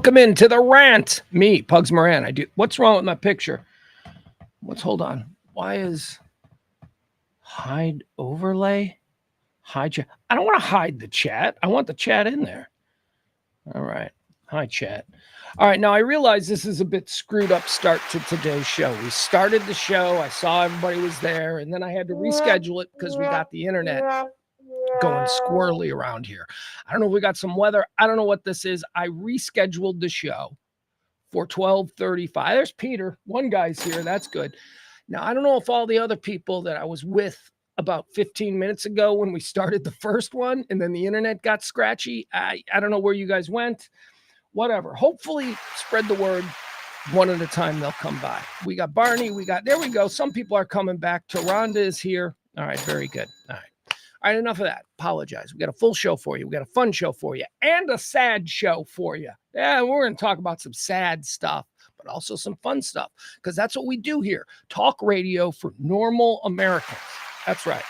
Welcome into the Rant. Me, Pugs Moran. What's wrong with my picture? Hold on. Why is hide overlay? Hide chat. I don't want to hide the chat. I want the chat in there. All right. Hi, chat. All right. Now, I realize this is a bit screwed up start to today's show. We started the show. I saw everybody was there, and then I had to reschedule it because we got the internet going squirrely around here. I don't know if we got some weather. I don't know what this is. I rescheduled the show for 12:35. There's Peter. One guy's here. That's good. Now, I don't know if all the other people that I was with about 15 minutes ago when we started the first one and then the internet got scratchy. I don't know where you guys went. Whatever. Hopefully spread the word. One at a time they'll come by. We got Barney. There we go. Some people are coming back. Taronda is here. All right. Very good. All right, enough of that. Apologize. We got a full show for you. We got a fun show for you and a sad show for you. Yeah, we're going to talk about some sad stuff, but also some fun stuff because that's what we do here. Talk radio for normal Americans. That's right.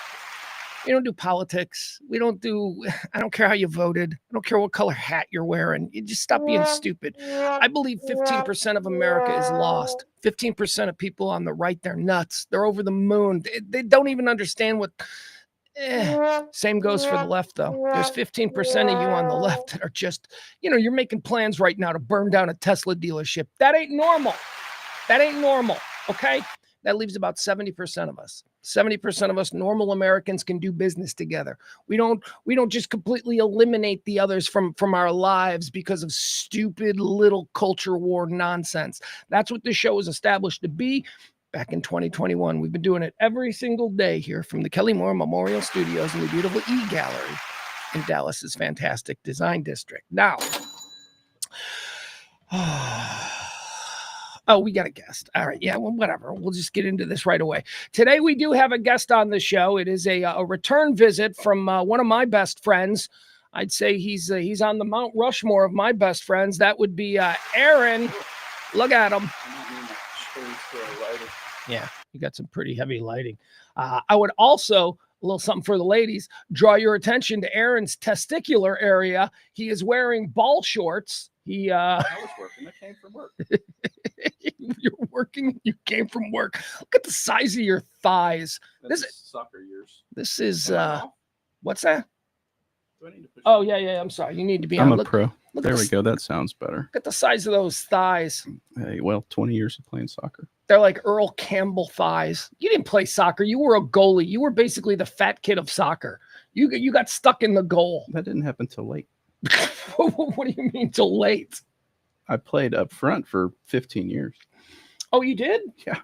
We don't do politics. I don't care how you voted. I don't care what color hat you're wearing. You just stop being stupid. I believe 15% of America is lost. 15% of people on the right, they're nuts. They're over the moon. They don't even understand what... Same goes for the left, though. There's 15% of you on the left that are just, you're making plans right now to burn down a Tesla dealership. That ain't normal. Okay? That leaves about 70% of us. 70% of us normal Americans can do business together. We don't just completely eliminate the others from our lives because of stupid little culture war nonsense. That's what this show is established to be. Back in 2021, we've been doing it every single day here from the Kelly Moore Memorial Studios in the beautiful E-Gallery in Dallas's fantastic design district. Now, we got a guest. All right. Yeah, well, whatever. We'll just get into this right away. Today, we do have a guest on the show. It is a return visit from one of my best friends. I'd say he's on the Mount Rushmore of my best friends. That would be Aaron. Look at him. Yeah, you got some pretty heavy lighting. I would also, a little something for the ladies, draw your attention to Aaron's testicular area. He is wearing ball shorts. I was working. I came from work. You're working. You came from work. Look at the size of your thighs. This is soccer years. This is what's that? Do I need to push Yeah. I'm sorry. You need to be. I'm a pro. There we go. That sounds better. Look at the size of those thighs. Hey, well, 20 years of playing soccer. They're like Earl Campbell thighs. You didn't play soccer. You were a goalie. You were basically the fat kid of soccer. You got stuck in the goal. That didn't happen till late. What do you mean till late? I played up front for 15 years. Oh, you did? Yeah.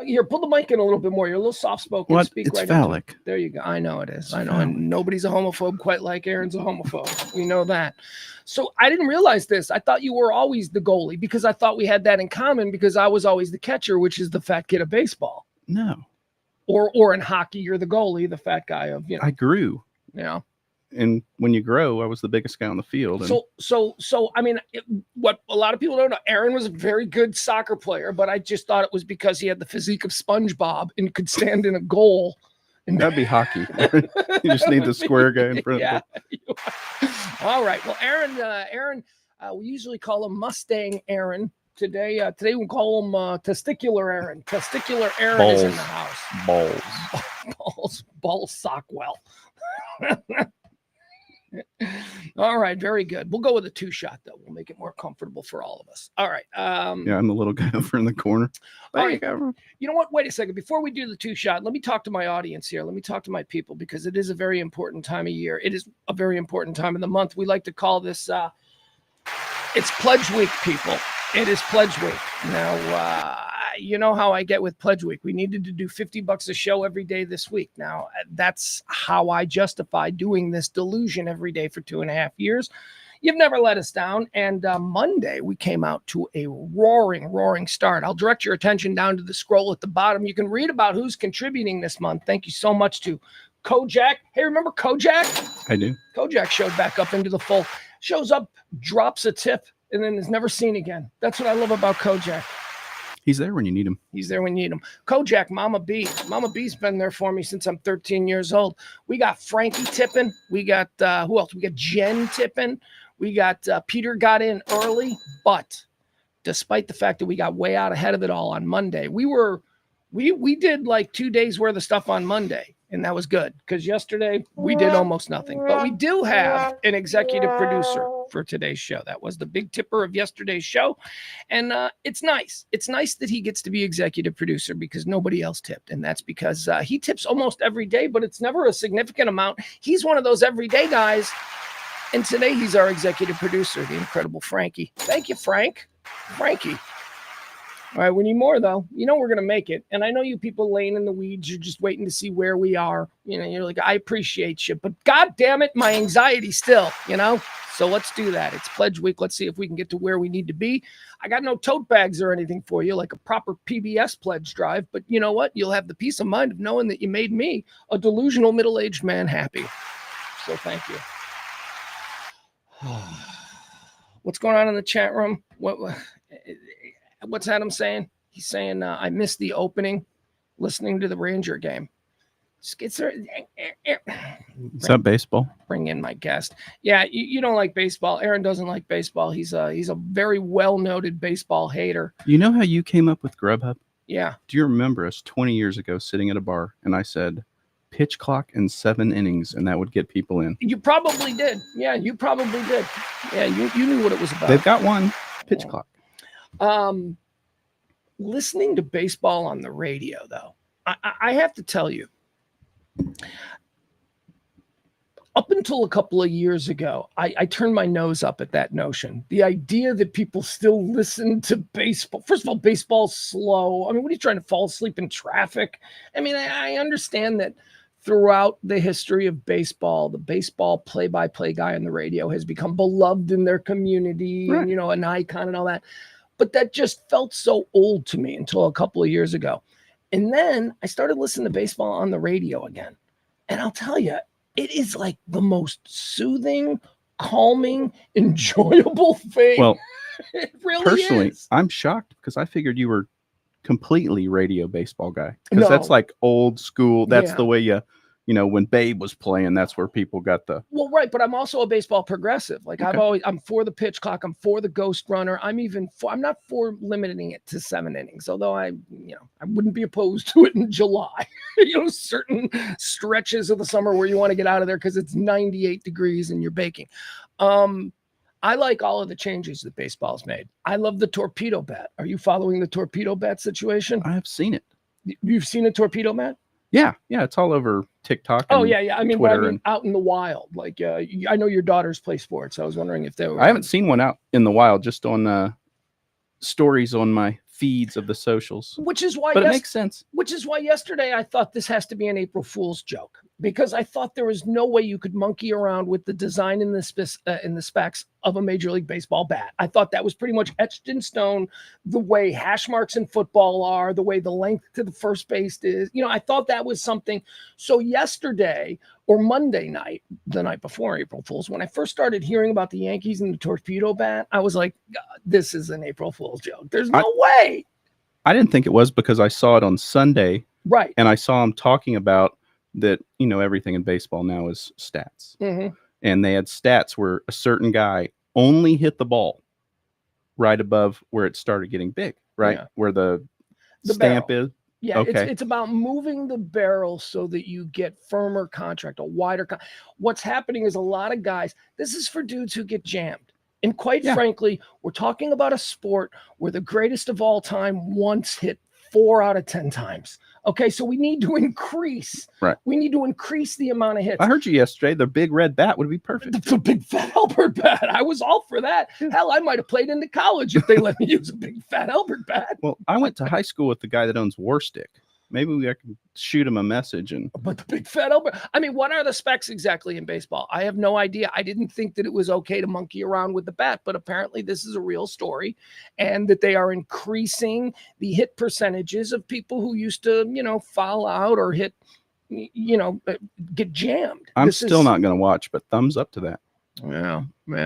Here, pull the mic in a little bit more. You're a little soft-spoken. What? Speak it's right phallic. There you go. I know it is. I know. Phallic. And nobody's a homophobe quite like Aaron's a homophobe. We know that. So I didn't realize this. I thought you were always the goalie because I thought we had that in common because I was always the catcher, which is the fat kid of baseball. No. Or in hockey, you're the goalie, the fat guy of, I grew. Yeah. And when you grow, I was the biggest guy on the field. And So I mean, what a lot of people don't know, Aaron was a very good soccer player, but I just thought it was because he had the physique of SpongeBob and could stand in a goal. And that'd be hockey. You just need the square guy in front of you. All right. Well, Aaron, we usually call him Mustang Aaron. Today we call him Testicular Aaron. Testicular Aaron balls. is in the house. Balls sock well. All right, very good. We'll go with a 2-shot though. We'll make it more comfortable for all of us. All right. Yeah, I'm the little guy over in the corner. All right. You know what? Wait a second. Before we do the 2-shot, let me talk to my audience here. Let me talk to my people because it is a very important time of year. It is a very important time of the month. We like to call this it's Pledge Week, people. It is Pledge Week. Now, you know how I get with Pledge Week. We needed to do $50 a show every day this week. Now, that's how I justify doing this delusion every day for 2.5 years. You've never let us down. And Monday, we came out to a roaring start. I'll direct your attention down to the scroll at the bottom. You can read about who's contributing this month. Thank you so much to Kojak. Hey, remember Kojak? I do. Kojak showed back up into the fold. Shows up, drops a tip, and then is never seen again. That's what I love about Kojak. He's there when you need him. He's there when you need him. Kojak, Mama B. Mama B's been there for me since I'm 13 years old. We got Frankie tipping. We got, who else? We got Jen tipping. We got Peter got in early, but despite the fact that we got way out ahead of it all on Monday, we did like 2 days worth of stuff on Monday, and that was good because yesterday we did almost nothing. But we do have an executive producer for today's show. That was the big tipper of yesterday's show, and it's nice. It's nice that he gets to be executive producer because nobody else tipped, and that's because he tips almost every day, but it's never a significant amount. He's one of those everyday guys, and today he's our executive producer, the incredible Frankie. Thank you, Frankie. All right, we need more, though. You know we're going to make it. And I know you people laying in the weeds, you're just waiting to see where we are. You know, you're like, I appreciate you. But God damn it, my anxiety still, you know? So let's do that. It's pledge week. Let's see if we can get to where we need to be. I got no tote bags or anything for you, like a proper PBS pledge drive. But you know what? You'll have the peace of mind of knowing that you made me, a delusional middle-aged man, happy. So thank you. What's going on in the chat room? What's Adam saying? He's saying, I missed the opening listening to the Ranger game. Is that baseball? Bring in my guest. Yeah, you don't like baseball. Aaron doesn't like baseball. He's a very well-noted baseball hater. You know how you came up with Grubhub? Yeah. Do you remember us 20 years ago sitting at a bar and I said, pitch clock in 7 innings, and that would get people in? You probably did. Yeah, you probably did. Yeah, you knew what it was about. They've got one pitch clock. Listening to baseball on the radio, though, I have to tell you, up until a couple of years ago, I turned my nose up at that notion. The idea that people still listen to baseball. First of all, baseball's slow. I mean, what are you trying to fall asleep in traffic? I mean, I understand that throughout the history of baseball, the baseball play-by-play guy on the radio has become beloved in their community, right, and, you know, an icon and all that. But that just felt so old to me until a couple of years ago. And then I started listening to baseball on the radio again. And I'll tell you, it is like the most soothing, calming, enjoyable thing. Well, it really personally, is. I'm shocked because I figured you were completely radio baseball guy. Because that's like old school. That's the way you know, when Babe was playing, that's where people got the. Well, right, but I'm also a baseball progressive. Like I'm for the pitch clock. I'm for the ghost runner. I'm not for limiting it to 7 innings. Although I wouldn't be opposed to it in July. You know, certain stretches of the summer where you want to get out of there because it's 98 degrees and you're baking. I like all of the changes that baseball's made. I love the torpedo bat. Are you following the torpedo bat situation? I have seen it. You've seen a torpedo bat? Yeah, it's all over TikTok. Oh yeah. I mean, Twitter out in the wild. Like, I know your daughters play sports. So I was wondering if they were. I haven't seen one out in the wild, just on stories on my feeds of the socials. Which is why, but it makes sense. Which is why yesterday I thought this has to be an April Fool's joke, because I thought there was no way you could monkey around with the design and the specs of a Major League Baseball bat. I thought that was pretty much etched in stone, the way hash marks in football are, the way the length to the first base is. You know, I thought that was something. So yesterday or Monday night, the night before April Fool's, when I first started hearing about the Yankees and the torpedo bat, I was like, this is an April Fool's joke. There's no way. I didn't think it was because I saw it on Sunday. Right. And I saw him talking about that, you know, everything in baseball now is stats. Mm-hmm. And they had stats where a certain guy only hit the ball right above where it started getting big, right? Yeah. Where the stamp barrel is. Yeah, okay. It's about moving the barrel so that you get firmer contract, a wider What's happening is a lot of guys, this is for dudes who get jammed. And quite frankly, we're talking about a sport where the greatest of all time once hit 4 out of 10 times. Okay, so we need to increase. Right. We need to increase the amount of hits. I heard you yesterday. The big red bat would be perfect. The big fat Albert bat. I was all for that. Yeah. Hell, I might have played into college if they let me use a big fat Albert bat. Well, I went to high school with the guy that owns Warstick. Maybe I can shoot him a message. But the big fat Albert. I mean, what are the specs exactly in baseball? I have no idea. I didn't think that it was okay to monkey around with the bat, but apparently this is a real story, and that they are increasing the hit percentages of people who used to, you know, foul out or hit, you know, get jammed. I'm still not going to watch, but thumbs up to that. Yeah,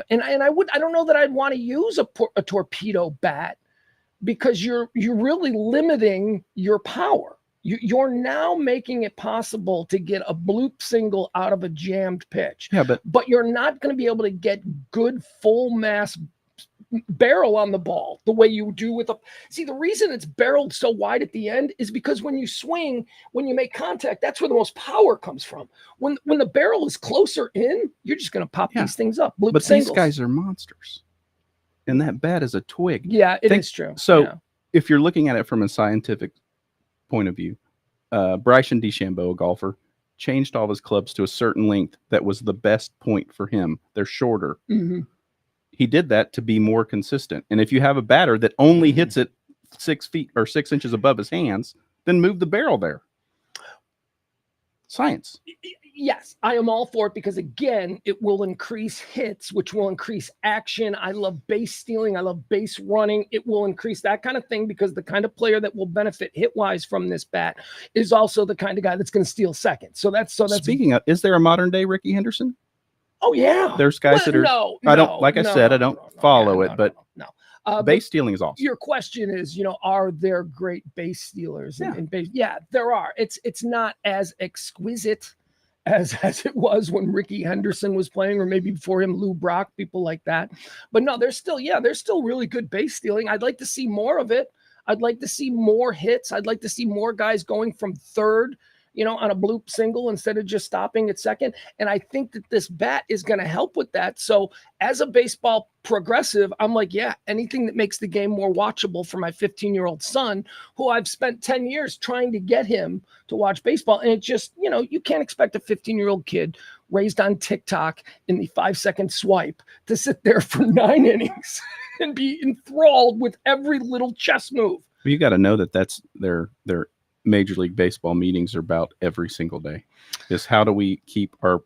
and I don't know that I'd want to use a torpedo bat, because you're really limiting your power. You're now making it possible to get a bloop single out of a jammed pitch. Yeah, but you're not going to be able to get good full mass barrel on the ball the way you do with a see the reason it's barreled so wide at the end is because when you swing, when you make contact, that's where the most power comes from. When the barrel is closer in, you're just going to pop these things up. Bloop but singles. These guys are monsters, and that bat is a twig. Yeah, it is true. So if you're looking at it from a scientific point of view, Bryson DeChambeau, a golfer, changed all of his clubs to a certain length that was the best point for him. They're shorter. Mm-hmm. He did that to be more consistent. And if you have a batter that only hits it 6 feet or 6 inches above his hands, then move the barrel there. Science. Yes, I am all for it because, again, it will increase hits, which will increase action. I love base stealing. I love base running. It will increase that kind of thing because the kind of player that will benefit hit-wise from this bat is also the kind of guy that's going to steal second. So that's Speaking of, is there a modern day Ricky Henderson? Oh, yeah. There's guys that are, I don't follow it, but base stealing is awesome. Your question is, are there great base stealers? In base? Yeah, there are. It's not as exquisite as it was when Ricky Henderson was playing, or maybe before him, Lou Brock, people like that. But no, there's still really good base stealing. I'd like to see more of it. I'd like to see more hits. I'd like to see more guys going from third, on a bloop single instead of just stopping at second. And I think that this bat is going to help with that. So as a baseball progressive, I'm like, yeah, anything that makes the game more watchable for my 15-year-old son, who I've spent 10 years trying to get him to watch baseball. And it just, you can't expect a 15-year-old kid raised on TikTok in the 5-second swipe to sit there for 9 innings and be enthralled with every little chess move. Well, you got to know that that's their Major League Baseball meetings are about every single day. Is how do we keep our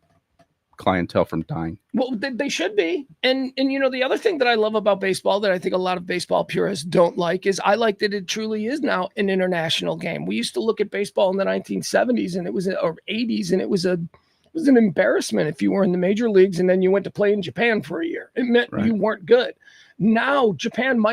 clientele from dying? Well, they should be. And the other thing that I love about baseball that I think a lot of baseball purists don't like is I like that it truly is now an international game. We used to look at baseball in the 1970s and or 80s, and it was an embarrassment if you were in the major leagues and then you went to play in Japan for a year. It meant you weren't good. Now Japan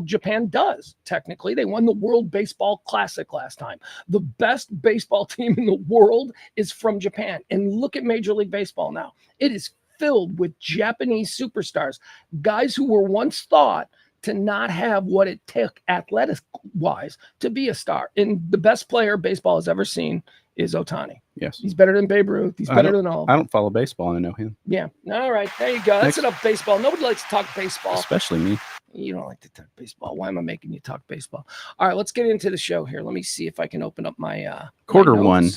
Japan does technically. They won the World Baseball Classic last time. The best baseball team in the world is from Japan. And look at Major League Baseball now. It is filled with Japanese superstars, guys who were once thought to not have what it took athletic-wise to be a star. And the best player baseball has ever seen is Ohtani. Yes. He's better than Babe Ruth. He's better than all of them. I don't follow baseball, and I know him. Yeah. All right. There you go. That's enough baseball. Nobody likes to talk baseball. Especially me. You don't like to talk baseball. Why am I making you talk baseball? All right, let's get into the show here. Let me see if I can open up my quarter my one.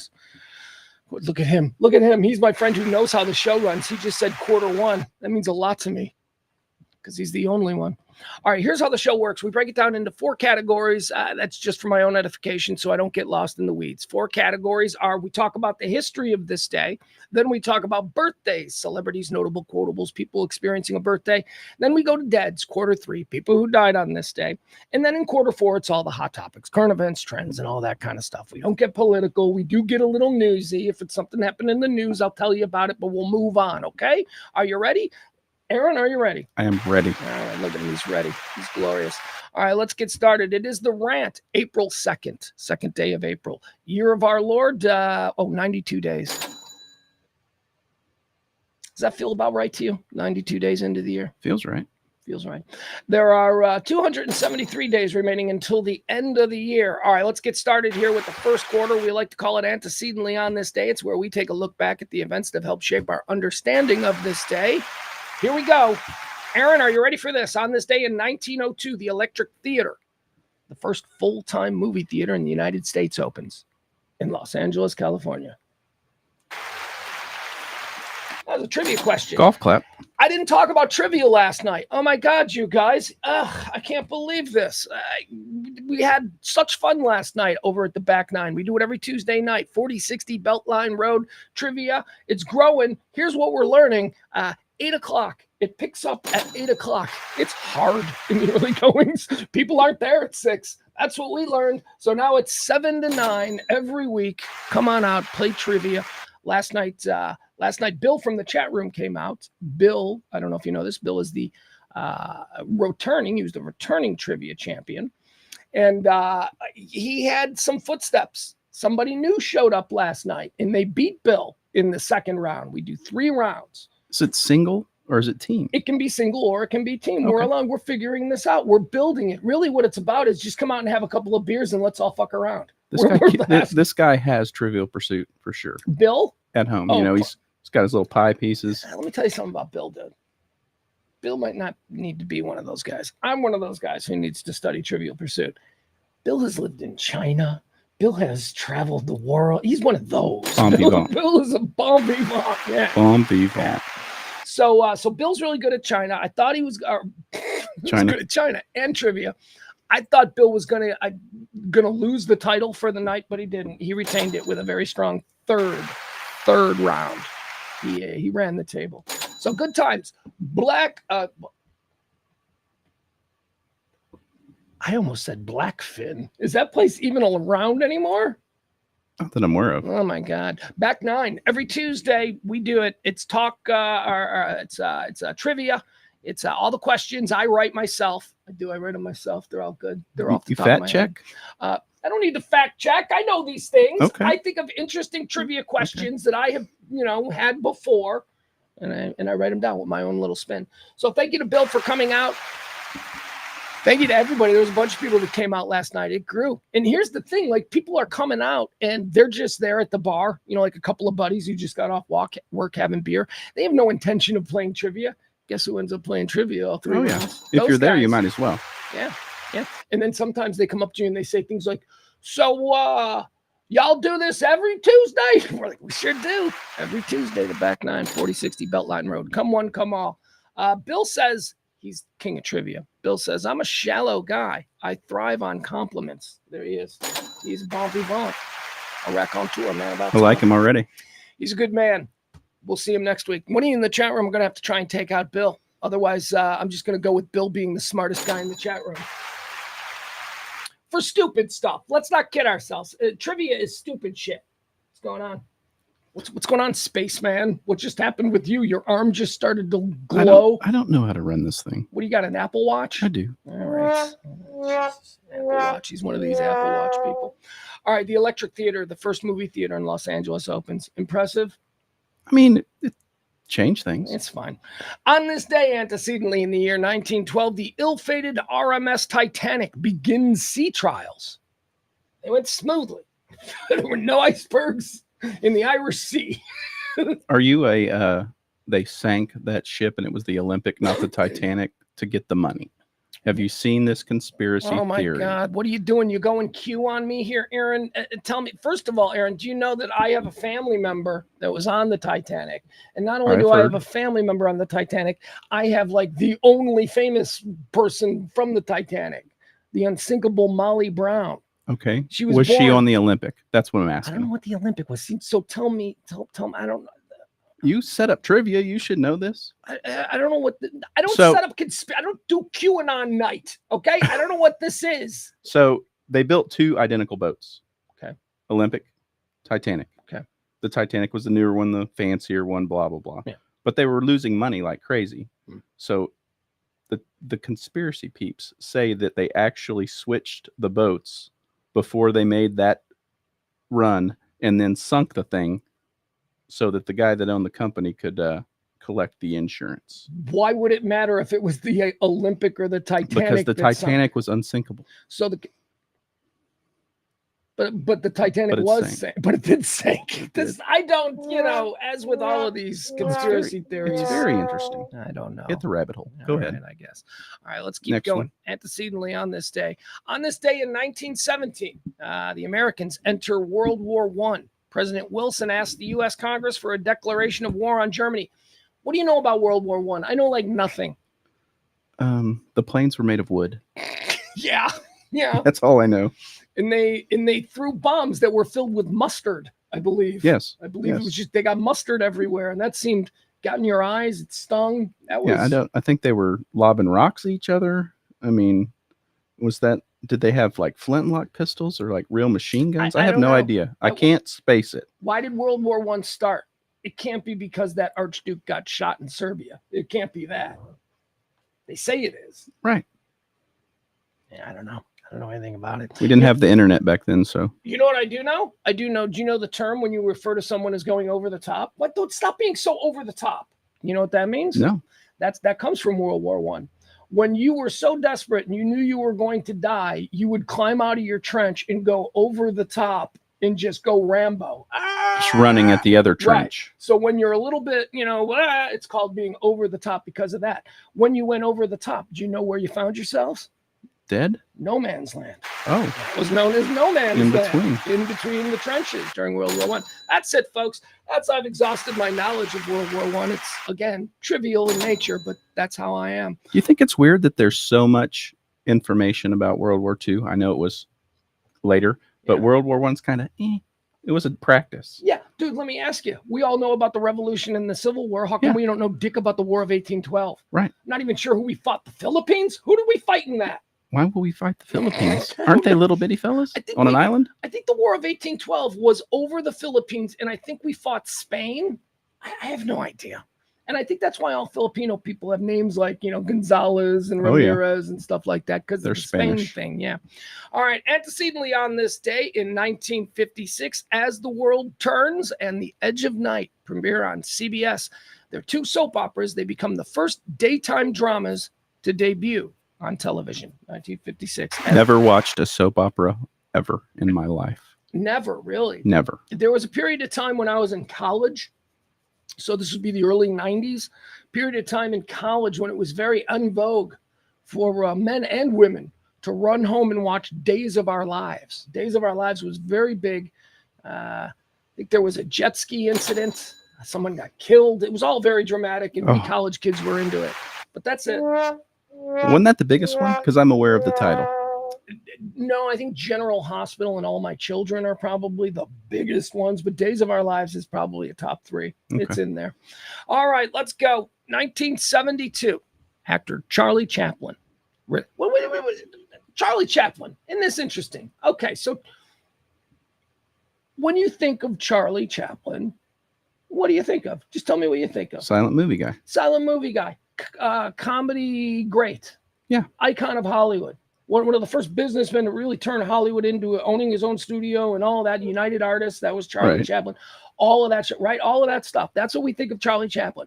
Look at him. Look at him. He's my friend who knows how the show runs. He just said quarter one. That means a lot to me because he's the only one. All right, here's how the show works. We break it down into 4 categories. That's just for my own edification so I don't get lost in the weeds. 4 categories are we talk about the history of this day. Then we talk about birthdays, celebrities, notable quotables, people experiencing a birthday. Then we go to deads, quarter 3, people who died on this day. And then in quarter 4, it's all the hot topics, current events, trends, and all that kind of stuff. We don't get political. We do get a little newsy. If it's something happened in the news, I'll tell you about it, but we'll move on, okay? Are you ready? Aaron, are you ready? I am ready. All right, look at him. He's ready. He's glorious. All right, let's get started. It is the Rant, April 2nd, second day of April. Year of our Lord, 92 days. Does that feel about right to you? 92 days into the year? Feels right. Feels right. There are 273 days remaining until the end of the year. All right, let's get started here with the first quarter. We like to call it antecedently on this day. It's where we take a look back at the events that have helped shape our understanding of this day. Here we go. Aaron, are you ready for this? On this day in 1902, the Electric Theater, the first full-time movie theater in the United States, opens in Los Angeles, California. That was a trivia question. Golf clap. I didn't talk about trivia last night. Oh, my God, you guys. I can't believe this. We had such fun last night over at the Back Nine. We do it every Tuesday night, 4060 Beltline Road trivia. It's growing. Here's what we're learning. 8 o'clock. It picks up at 8 o'clock. It's hard in the early goings. People aren't there at 6. That's what we learned. So now it's 7 to 9 every week. Come on out, play trivia. Last night, Bill from the chat room came out. Bill, I don't know if you know this, Bill is the he was the returning trivia champion. And he had some footsteps Somebody new showed up last night, and they beat Bill in the second round. We do 3 rounds. Is it single or is it team? It can be single or it can be team. Okay. We're along. We're figuring this out. We're building it. Really, what it's about is just come out and have a couple of beers and let's all fuck around. This guy has Trivial Pursuit for sure. Bill? At home. You know, he's got his little pie pieces. Let me tell you something about Bill, dude. Bill might not need to be one of those guys. I'm one of those guys who needs to study Trivial Pursuit. Bill has lived in China. Bill has traveled the world. He's one of those. Bill is a bon vivant. Yeah. Bon vivant. So Bill's really good at China. I thought he was, good at China and trivia. I thought Bill was gonna lose the title for the night, but he didn't. He retained it with a very strong third round. He ran the table. So good times. I almost said Blackfin. Is that place even around anymore? Not that I'm aware of. Oh my God. Back 9. Every Tuesday we do it. It's talk, it's trivia. It's all the questions I write myself. I write them myself. They're all good. They're off the top of my head. I don't need to fact check. I know these things. Okay. I think of interesting trivia questions that I have, had before, and I write them down with my own little spin. So thank you to Bill for coming out. Thank you to everybody. There was a bunch of people that came out last night. It grew. And here's the thing, like people are coming out and they're just there at the bar, like a couple of buddies who just got off work having beer. They have no intention of playing trivia. Guess who ends up playing trivia all 3 rounds? If you're there, you might as well. Yeah. And then sometimes they come up to you and they say things like, so y'all do this every Tuesday? We're like, we sure do. Every Tuesday, the back 9, 4060 Beltline Road. Come one, come all. Bill says he's king of trivia. Bill says, I'm a shallow guy. I thrive on compliments. There he is. He's a bon vivant. A raconteur, man. I like him already. He's a good man. We'll see him next week. When are you in the chat room? We're going to have to try and take out Bill. Otherwise, I'm just going to go with Bill being the smartest guy in the chat room. For stupid stuff. Let's not kid ourselves. Trivia is stupid shit. What's going on? What's going on, spaceman? What just happened with you? Your arm just started to glow. I don't know how to run this thing. What do you got, an Apple Watch? I do. All right. Apple Watch. He's one of these Apple Watch people. All right, the Electric Theater, the first movie theater in Los Angeles opens. Impressive? I mean, it changed things. It's fine. On this day, antecedently in the year 1912, the ill-fated RMS Titanic begins sea trials. They went smoothly. There were no icebergs in the Irish Sea. Are you they sank that ship and it was the Olympic, not the Titanic, to get the money? Have you seen this conspiracy theory? Oh my God. What are you doing? You going Q on me here, Aaron? Tell me, first of all, Aaron, do you know that I have a family member that was on the Titanic? And not only do I have a family member on the Titanic, I have like the only famous person from the Titanic, the unsinkable Molly Brown. Okay. Was she on the Olympic? That's what I'm asking. I don't know what the Olympic was. So tell me, I don't know. You set up trivia. You should know this. I don't know what I don't set up I don't do QAnon night. Okay. I don't know what this is. So they built 2 identical boats. Okay. Olympic, Titanic. Okay. The Titanic was the newer one, the fancier one, blah, blah, blah. Yeah. But they were losing money like crazy. So the conspiracy peeps say that they actually switched the boats before they made that run and then sunk the thing so that the guy that owned the company could collect the insurance. Why would it matter if it was the Olympic or the Titanic? Because the Titanic was unsinkable. So but the Titanic but it did sink. I don't, as with all of these conspiracy theories. It's very interesting. I don't know. Hit the rabbit hole. Go ahead. I guess. All right, let's keep going. Antecedently on this day. On this day in 1917, the Americans enter World War I. President Wilson asked the U.S. Congress for a declaration of war on Germany. What do you know about World War I? I know like nothing. The planes were made of wood. Yeah. That's all I know. And they threw bombs that were filled with mustard, I believe. Yes. I believe it was just they got mustard everywhere, and that got in your eyes. It stung. I think they were lobbing rocks at each other. I mean, did they have like flintlock pistols or like real machine guns? I have no idea. I can't space it. Why did World War I start? It can't be because that Archduke got shot in Serbia. It can't be that. They say it is. Right. Yeah, I don't know. I don't know anything about it. We didn't have the internet back then, so. You know what I do know? I do know. Do you know the term when you refer to someone as going over the top? What? Don't stop being so over the top. You know what that means? No. That comes from World War I. When you were so desperate and you knew you were going to die, you would climb out of your trench and go over the top and just go Rambo. Just running at the other trench. Right. So when you're a little bit, it's called being over the top because of that. When you went over the top, do you know where you found yourselves? Dead? No man's land. Oh. It was known as no man's land. In between the trenches during World War I. That's it, folks. I've exhausted my knowledge of World War I. It's, again, trivial in nature, but that's how I am. Do you think it's weird that there's so much information about World War II? I know it was later, but World War I's kind of, it was a practice. Yeah, dude, let me ask you. We all know about the Revolution and the Civil War. How come we don't know dick about the War of 1812? Right. Not even sure who we fought. The Philippines? Who did we fight in that? Why will we fight the Philippines? Aren't they little bitty fellas on an island? I think the War of 1812 was over the Philippines, and I think we fought Spain. I have no idea. And I think that's why all Filipino people have names like, Gonzalez and Ramirez and stuff like that, because of the Spanish thing. Yeah. All right. Antecedently on this day in 1956, As the World Turns and The Edge of Night premiere on CBS. They're two soap operas. They become the first daytime dramas to debut on television, 1956. Never watched a soap opera ever in my life. Never, really? Never. There was a period of time when I was in college, so this would be the early 90s, period of time in college when it was very en vogue for men and women to run home and watch Days of Our Lives. Days of Our Lives was very big. I think there was a jet ski incident. Someone got killed. It was all very dramatic, and we college kids were into it. But that's it. Wasn't that the biggest one? Because I'm aware of the title. No, I think General Hospital and All My Children are probably the biggest ones, but Days of Our Lives is probably a top three. Okay. It's in there. All right, let's go. 1972, actor Charlie Chaplin. Wait. Charlie Chaplin. Isn't this interesting? Okay, so when you think of Charlie Chaplin, what do you think of? Just tell me what you think of. Silent movie guy. Silent movie guy. Comedy great. Yeah. Icon of Hollywood. One of the first businessmen to really turn Hollywood into owning his own studio and all that. United Artists, that was Charlie Chaplin. All of that shit, right? All of that stuff. That's what we think of Charlie Chaplin.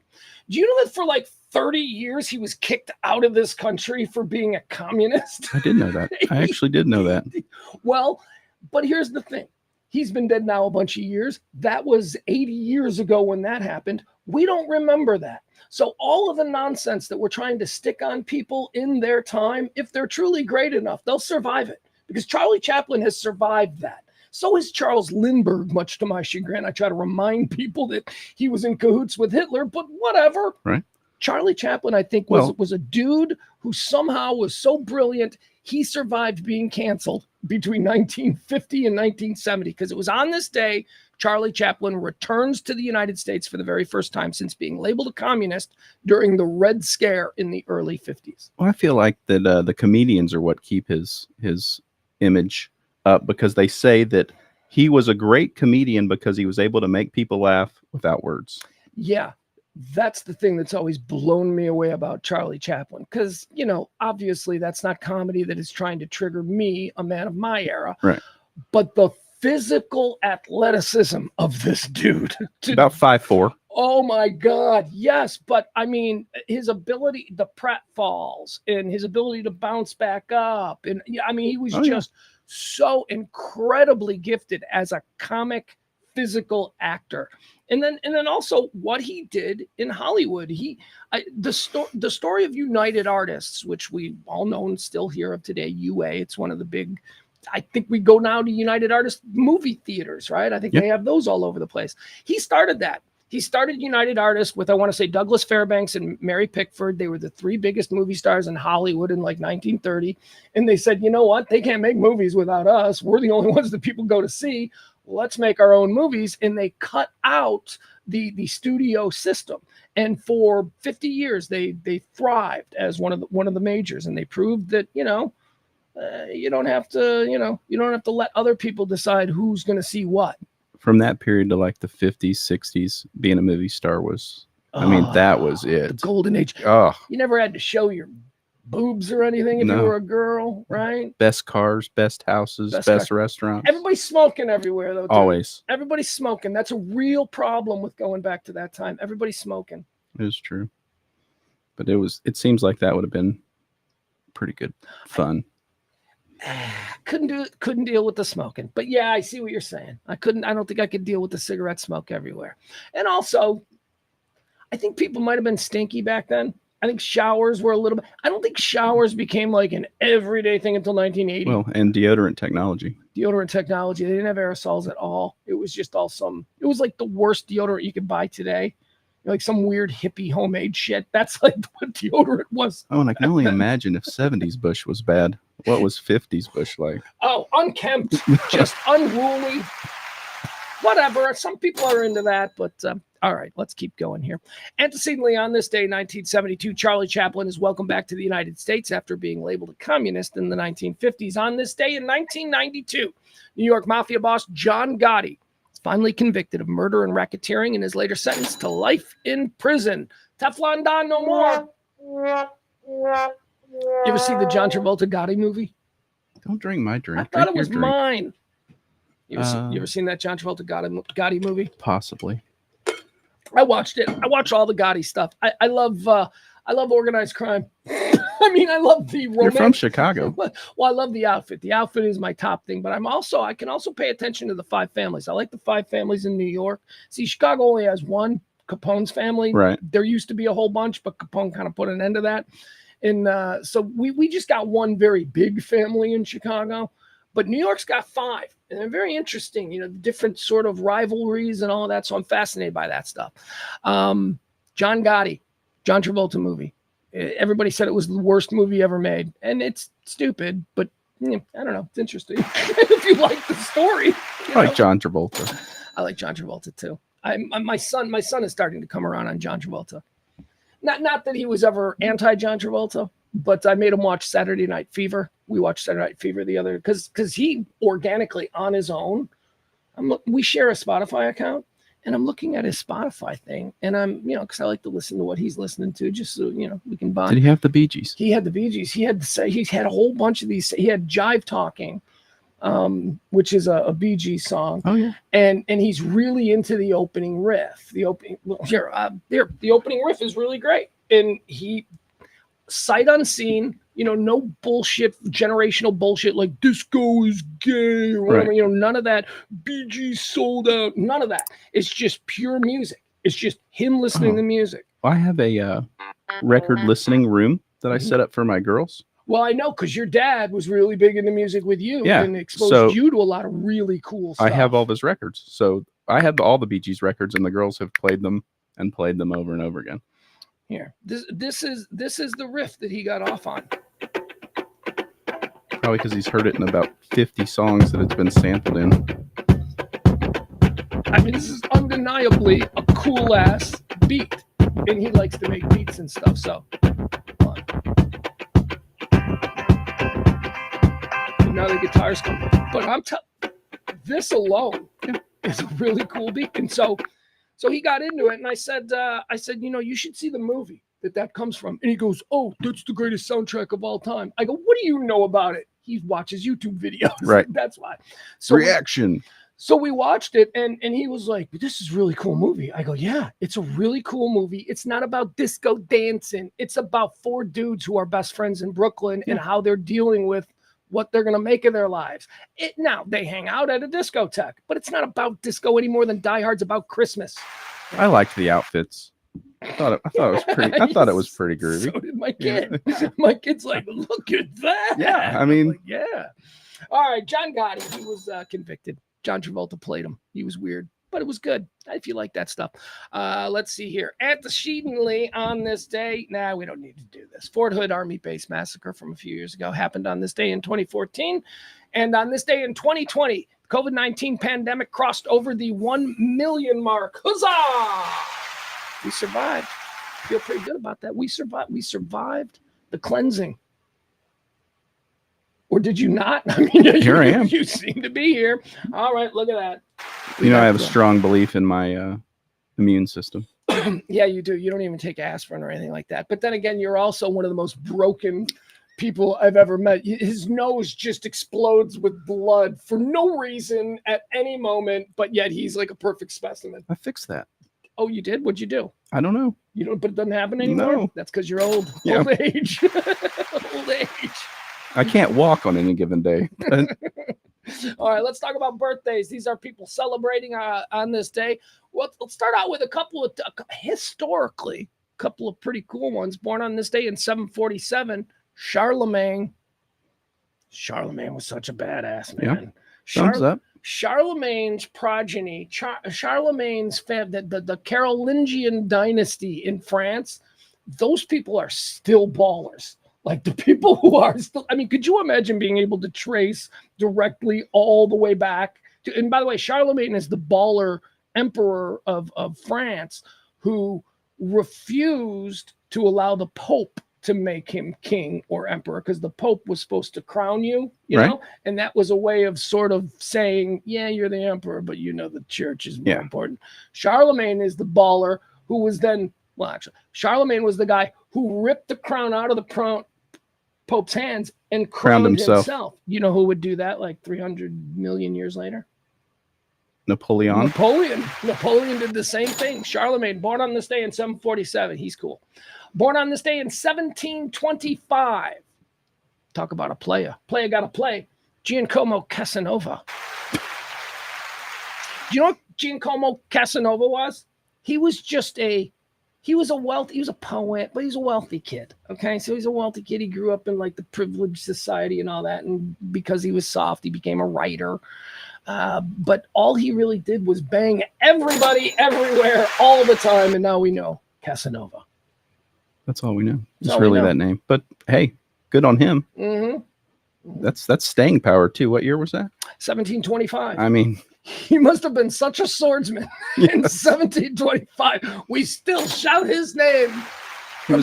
Do you know that for like 30 years he was kicked out of this country for being a communist? I did know that. I actually did know that. Well, but here's the thing. He's been dead now a bunch of years. That was 80 years ago when that happened. We don't remember that. So all of the nonsense that we're trying to stick on people in their time, if they're truly great enough, they'll survive it. Because Charlie Chaplin has survived that. So is Charles Lindbergh, much to my chagrin. I try to remind people that he was in cahoots with Hitler, but whatever. Right. Charlie Chaplin, I think, was a dude who somehow was so brilliant, he survived being canceled between 1950 and 1970, because it was on this day Charlie Chaplin returns to the United States for the very first time since being labeled a communist during the Red Scare in the early 50s. Well, I feel like that the comedians are what keep his image up, because they say that he was a great comedian because he was able to make people laugh without words. Yeah. That's the thing that's always blown me away about Charlie Chaplin. Because, obviously that's not comedy that is trying to trigger me, a man of my era. Right. But the physical athleticism of this dude. About 5'4". Oh my God. Yes. But I mean, his ability, the pratfalls and his ability to bounce back up. And I mean, he was just so incredibly gifted as a comic physical actor. And then also what he did in Hollywood. The story of United Artists, which we all know and still hear of today, UA. It's one of the big, I think we go now to United Artists movie theaters, right? I think they have those all over the place. He started that. He started United Artists with, I want to say, Douglas Fairbanks and Mary Pickford. They were the three biggest movie stars in Hollywood in like 1930. And they said, you know what? They can't make movies without us. We're the only ones that people go to see. Let's make our own movies. And they cut out the studio system. And for 50 years, they thrived as one of the majors. And they proved that, you don't have to let other people decide who's going to see what. From that period to like the 50s, 60s, being a movie star was, that was it. The golden age. Oh. You never had to show your boobs or anything if you No. were a girl, right? Best cars, best houses, best restaurants. Everybody's smoking everywhere, though. Dude. Always. Everybody's smoking. That's a real problem with going back to that time. Everybody's smoking. It is true. But it seems like that would have been pretty good fun. Couldn't deal with the smoking. But yeah, I see what you're saying. I don't think I could deal with the cigarette smoke everywhere. And also, I think people might have been stinky back then. I think showers were a little bit. I don't think showers became like an everyday thing until 1980. Well, and deodorant technology. They didn't have aerosols at all. It was just it was like the worst deodorant you could buy today. Like some weird hippie homemade shit. That's like what deodorant was. Oh, and I can only imagine if 70s Bush was bad. What was 50s Bush like? Oh, unkempt, just unruly. Whatever. Some people are into that, but all right, let's keep going here. Antecedently on this day, 1972, Charlie Chaplin is welcomed back to the United States after being labeled a communist in the 1950s. On this day in 1992, New York Mafia boss John Gotti is finally convicted of murder and racketeering and is later sentenced to life in prison. Teflon Don no more. You ever see the John Travolta Gotti movie? Don't drink my drink. I thought it was mine. You ever seen that John Travolta Gotti movie? Possibly. I watched it. I watch all the Gotti stuff. I love organized crime. I mean, I love the romance. You're from Chicago. Well, I love the outfit. The outfit is my top thing, but I can also pay attention to the five families. I like the five families in New York. See, Chicago only has one, Capone's family. Right. There used to be a whole bunch, but Capone kind of put an end to that. And so we just got one very big family in Chicago, but New York's got five. And they're very interesting, different sort of rivalries and all of that. So I'm fascinated by that stuff. John Gotti, John Travolta movie. Everybody said it was the worst movie ever made. And it's stupid, but I don't know. It's interesting. If you like the story. I like John Travolta. I like John Travolta too. My son is starting to come around on John Travolta. Not that he was ever anti-John Travolta, but I made him watch Saturday Night Fever. We watched Saturday Night Fever the other because he organically on his own. We share a Spotify account, and I'm looking at his Spotify thing, and I'm because I like to listen to what he's listening to, just so we can bond. Did he have the Bee Gees? He had the Bee Gees. He had a whole bunch of these. He had Jive Talking, which is a Bee Gees song. Oh yeah, and he's really into the opening riff. The opening riff is really great, and he sight unseen. No bullshit, generational bullshit like disco is gay or whatever. Right. None of that. Bee Gees sold out. None of that. It's just pure music. It's just him listening to music. I have a record listening room that I set up for my girls. Well, I know because your dad was really big into music with you and exposed you to a lot of really cool stuff. I have all of his records. So I have all the Bee Gees records, and the girls have played them over and over again. Here, this is the riff that he got off on. Probably because he's heard it in about 50 songs that it's been sampled in. I mean, this is undeniably a cool ass beat, and he likes to make beats and stuff. So, now the guitars come, but this alone is a really cool beat, and so he got into it, and I said, you should see the movie that comes from, and he goes, oh, that's the greatest soundtrack of all time. I go, what do you know about it? He watches YouTube videos, right? That's why. So reaction. So we watched it, and he was like, this is a really cool movie. I go, yeah, it's a really cool movie. It's not about disco dancing. It's about four dudes who are best friends in Brooklyn and how they're dealing with what they're going to make of their lives. Now, they hang out at a discotheque, but it's not about disco any more than Die Hard's about Christmas. I liked the outfits. I thought it was pretty. I thought it was pretty groovy. So did my kid. My kid's like, look at that. Yeah, I mean, like, yeah. All right, John Gotti. He was convicted. John Travolta played him. He was weird, but it was good. If you like that stuff. Let's see here. Antecedently on this day, we don't need to do this. Fort Hood Army Base massacre from a few years ago happened on this day in 2014, and on this day in 2020, the COVID-19 pandemic crossed over the 1 million mark. Huzzah! We survived. Feel pretty good about that. We survived. We survived the cleansing. Or did you not? I mean, here I am. You seem to be here. All right, look at that. I have a strong belief in my immune system. Yeah, you do. You don't even take aspirin or anything like that. But then again, you're also one of the most broken people I've ever met. His nose just explodes with blood for no reason at any moment, but yet he's like a perfect specimen. I fixed that. Oh, you did? What'd you do? I don't know. You don't, but it doesn't happen anymore? No. That's because you're old. Yeah. Old age. Old age. I can't walk on any given day. All right, let's talk about birthdays. These are people celebrating on this day. Well, let's start out with a couple of, historically, a couple of pretty cool ones. Born on this day in 747, Charlemagne. Charlemagne was such a badass, man. Yeah. Thumbs up. Charlemagne's progeny, Charlemagne's the Carolingian dynasty in France, those people are still ballers. Like the people who are still, I mean, could you imagine being able to trace directly all the way back to, and by the way, Charlemagne is the baller emperor of France who refused to allow the Pope to make him king or emperor, because the Pope was supposed to crown you, you know, and that was a way of sort of saying, yeah, you're the emperor, but you know the church is more important. Charlemagne is the baller who was then, well, actually, Charlemagne was the guy who ripped the crown out of the Pope's hands and crowned himself. You know who would do that like 300 million years later? Napoleon did the same thing. Charlemagne, born on this day in 747. He's cool. Born on this day in 1725. Talk about a player. Player got to play. Giacomo Casanova. Do you know what Giacomo Casanova was? He was a poet, but he's a wealthy kid. Okay. So he's a wealthy kid. He grew up in like the privileged society and all that. And because he was soft, he became a writer. But all he really did was bang everybody everywhere all the time. And now we know Casanova. That's all we know. It's really that name. But hey, good on him. Mm-hmm. That's staying power too. What year was that? 1725. I mean, he must have been such a swordsman in 1725. We still shout his name. He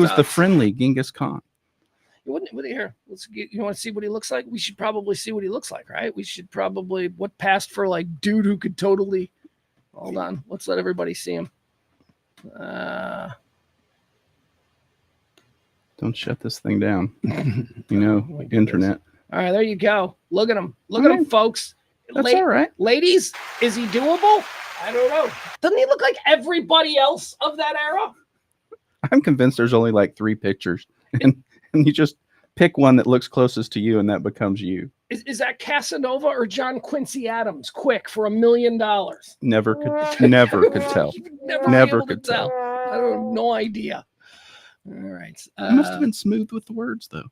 was the friendly Genghis Khan. You wouldn't here. You want to see what he looks like? We should probably see what he looks like, right? We should probably what passed for like dude who could totally. Hold on, let's let everybody see him. Don't shut this thing down. You know, internet. All right, there you go. Look at him. Look at him, folks. That's all right. Ladies, is he doable? I don't know. Doesn't he look like everybody else of that era? I'm convinced there's only like 3 pictures. And you just pick one that looks closest to you and that becomes you. Is that Casanova or John Quincy Adams? Quick, for $1 million. Never could tell. Never could tell. I don't have no idea. All right. He must have been smooth with the words, though.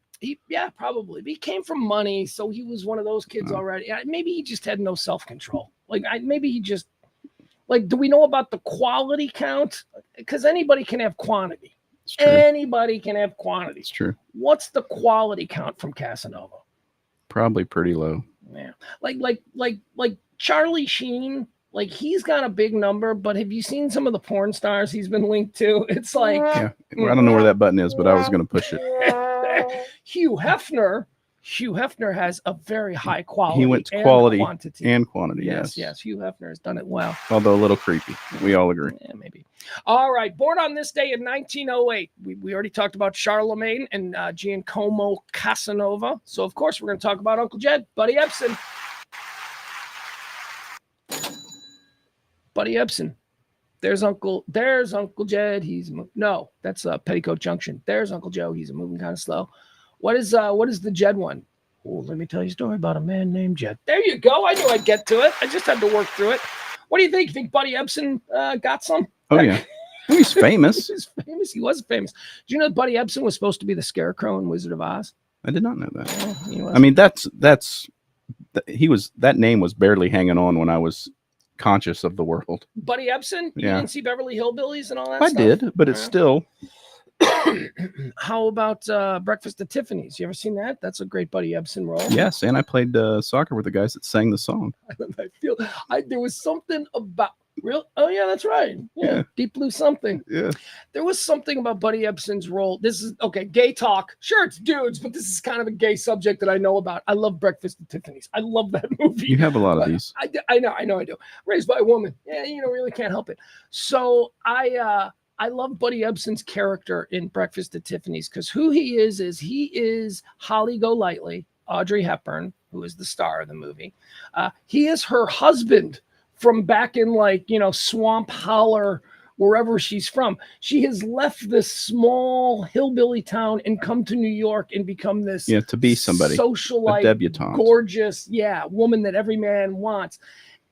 Yeah, probably. He came from money, so he was one of those kids already. Maybe he just had no self-control. Maybe he just, do we know about the quality count? Because anybody can have quantity. Anybody can have quantity. It's true. What's the quality count from Casanova? Probably pretty low. Yeah. Like Charlie Sheen. Like, he's got a big number, but have you seen some of the porn stars he's been linked to? It's like... Yeah, I don't know where that button is, but I was going to push it. Hugh Hefner has a very high quality. He went to quality and quantity. Yes. Hugh Hefner has done it well. Although a little creepy. We all agree. Yeah, maybe. All right. Born on this day in 1908. We already talked about Charlemagne and Giacomo Casanova. So, of course, we're going to talk about Uncle Jed, Buddy Ebsen. Buddy Ebsen. There's Uncle Jed. No, that's Petticoat Junction. There's Uncle Joe. He's moving kind of slow. What is the Jed one? Oh, let me tell you a story about a man named Jed. There you go. I knew I'd get to it. I just had to work through it. What do you think? You think Buddy Ebsen got some? Oh, yeah. He's famous. He's famous. He was famous. Do you know that Buddy Ebsen was supposed to be the Scarecrow in Wizard of Oz? I did not know that. Yeah, I mean, that name was barely hanging on when I was conscious of the world. Buddy Ebsen? You didn't see Beverly Hillbillies and all that stuff? I did, but it's still... How about Breakfast at Tiffany's? You ever seen that? That's a great Buddy Ebsen role. Yes, and I played soccer with the guys that sang the song. There was something about... Real? Oh yeah, that's right. Yeah. Deep Blue something. Yeah. There was something about Buddy Ebsen's role. This is okay. Gay talk. Sure, it's dudes, but this is kind of a gay subject that I know about. I love Breakfast at Tiffany's. I love that movie. You have a lot of these. I know I do. Raised by a woman. Yeah, really can't help it. So I love Buddy Ebsen's character in Breakfast at Tiffany's because who he is he is Holly Golightly, Audrey Hepburn, who is the star of the movie. He is her husband from back in Swamp Holler, wherever she's from. She has left this small hillbilly town and come to New York and become this to be somebody, socialite, debutante, gorgeous, woman that every man wants.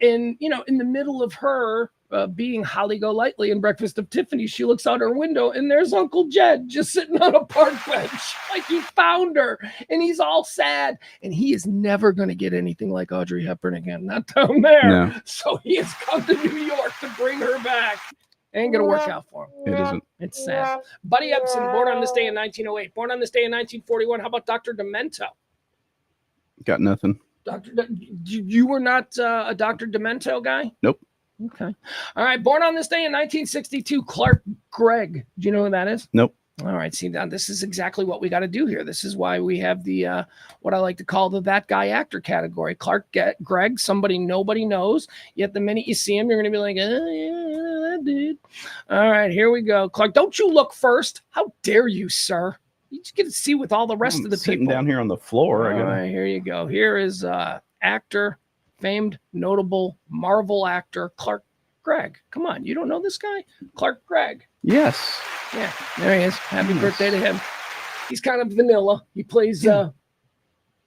And in the middle of her being Holly Golightly in Breakfast of Tiffany, she looks out her window and there's Uncle Jed just sitting on a park bench, like he found her, and he's all sad. And he is never going to get anything like Audrey Hepburn again, not down there. No. So he has come to New York to bring her back. Ain't gonna work out for him. It isn't. It's sad. Buddy Ebsen, born on this day in 1908, born on this day in 1941. How about Dr. Demento? Got nothing. You were not a Dr. Demento guy? Nope. Okay. All right. Born on this day in 1962, Clark Gregg. Do you know who that is? Nope. All right. See, now this is exactly what we got to do here. This is why we have the what I like to call the that guy actor category. Clark Gregg, somebody nobody knows. Yet the minute you see him, you're going to be like, oh, yeah, that dude. All right. Here we go. Clark, don't you look first. How dare you, sir? You just get to see with all the rest of the sitting people. Down here on the floor. All right, here you go. Here is actor, famed, notable Marvel actor Clark Gregg. Come on, you don't know this guy? Clark Gregg. Yes. Yeah, there he is. Happy birthday to him. He's kind of vanilla. He plays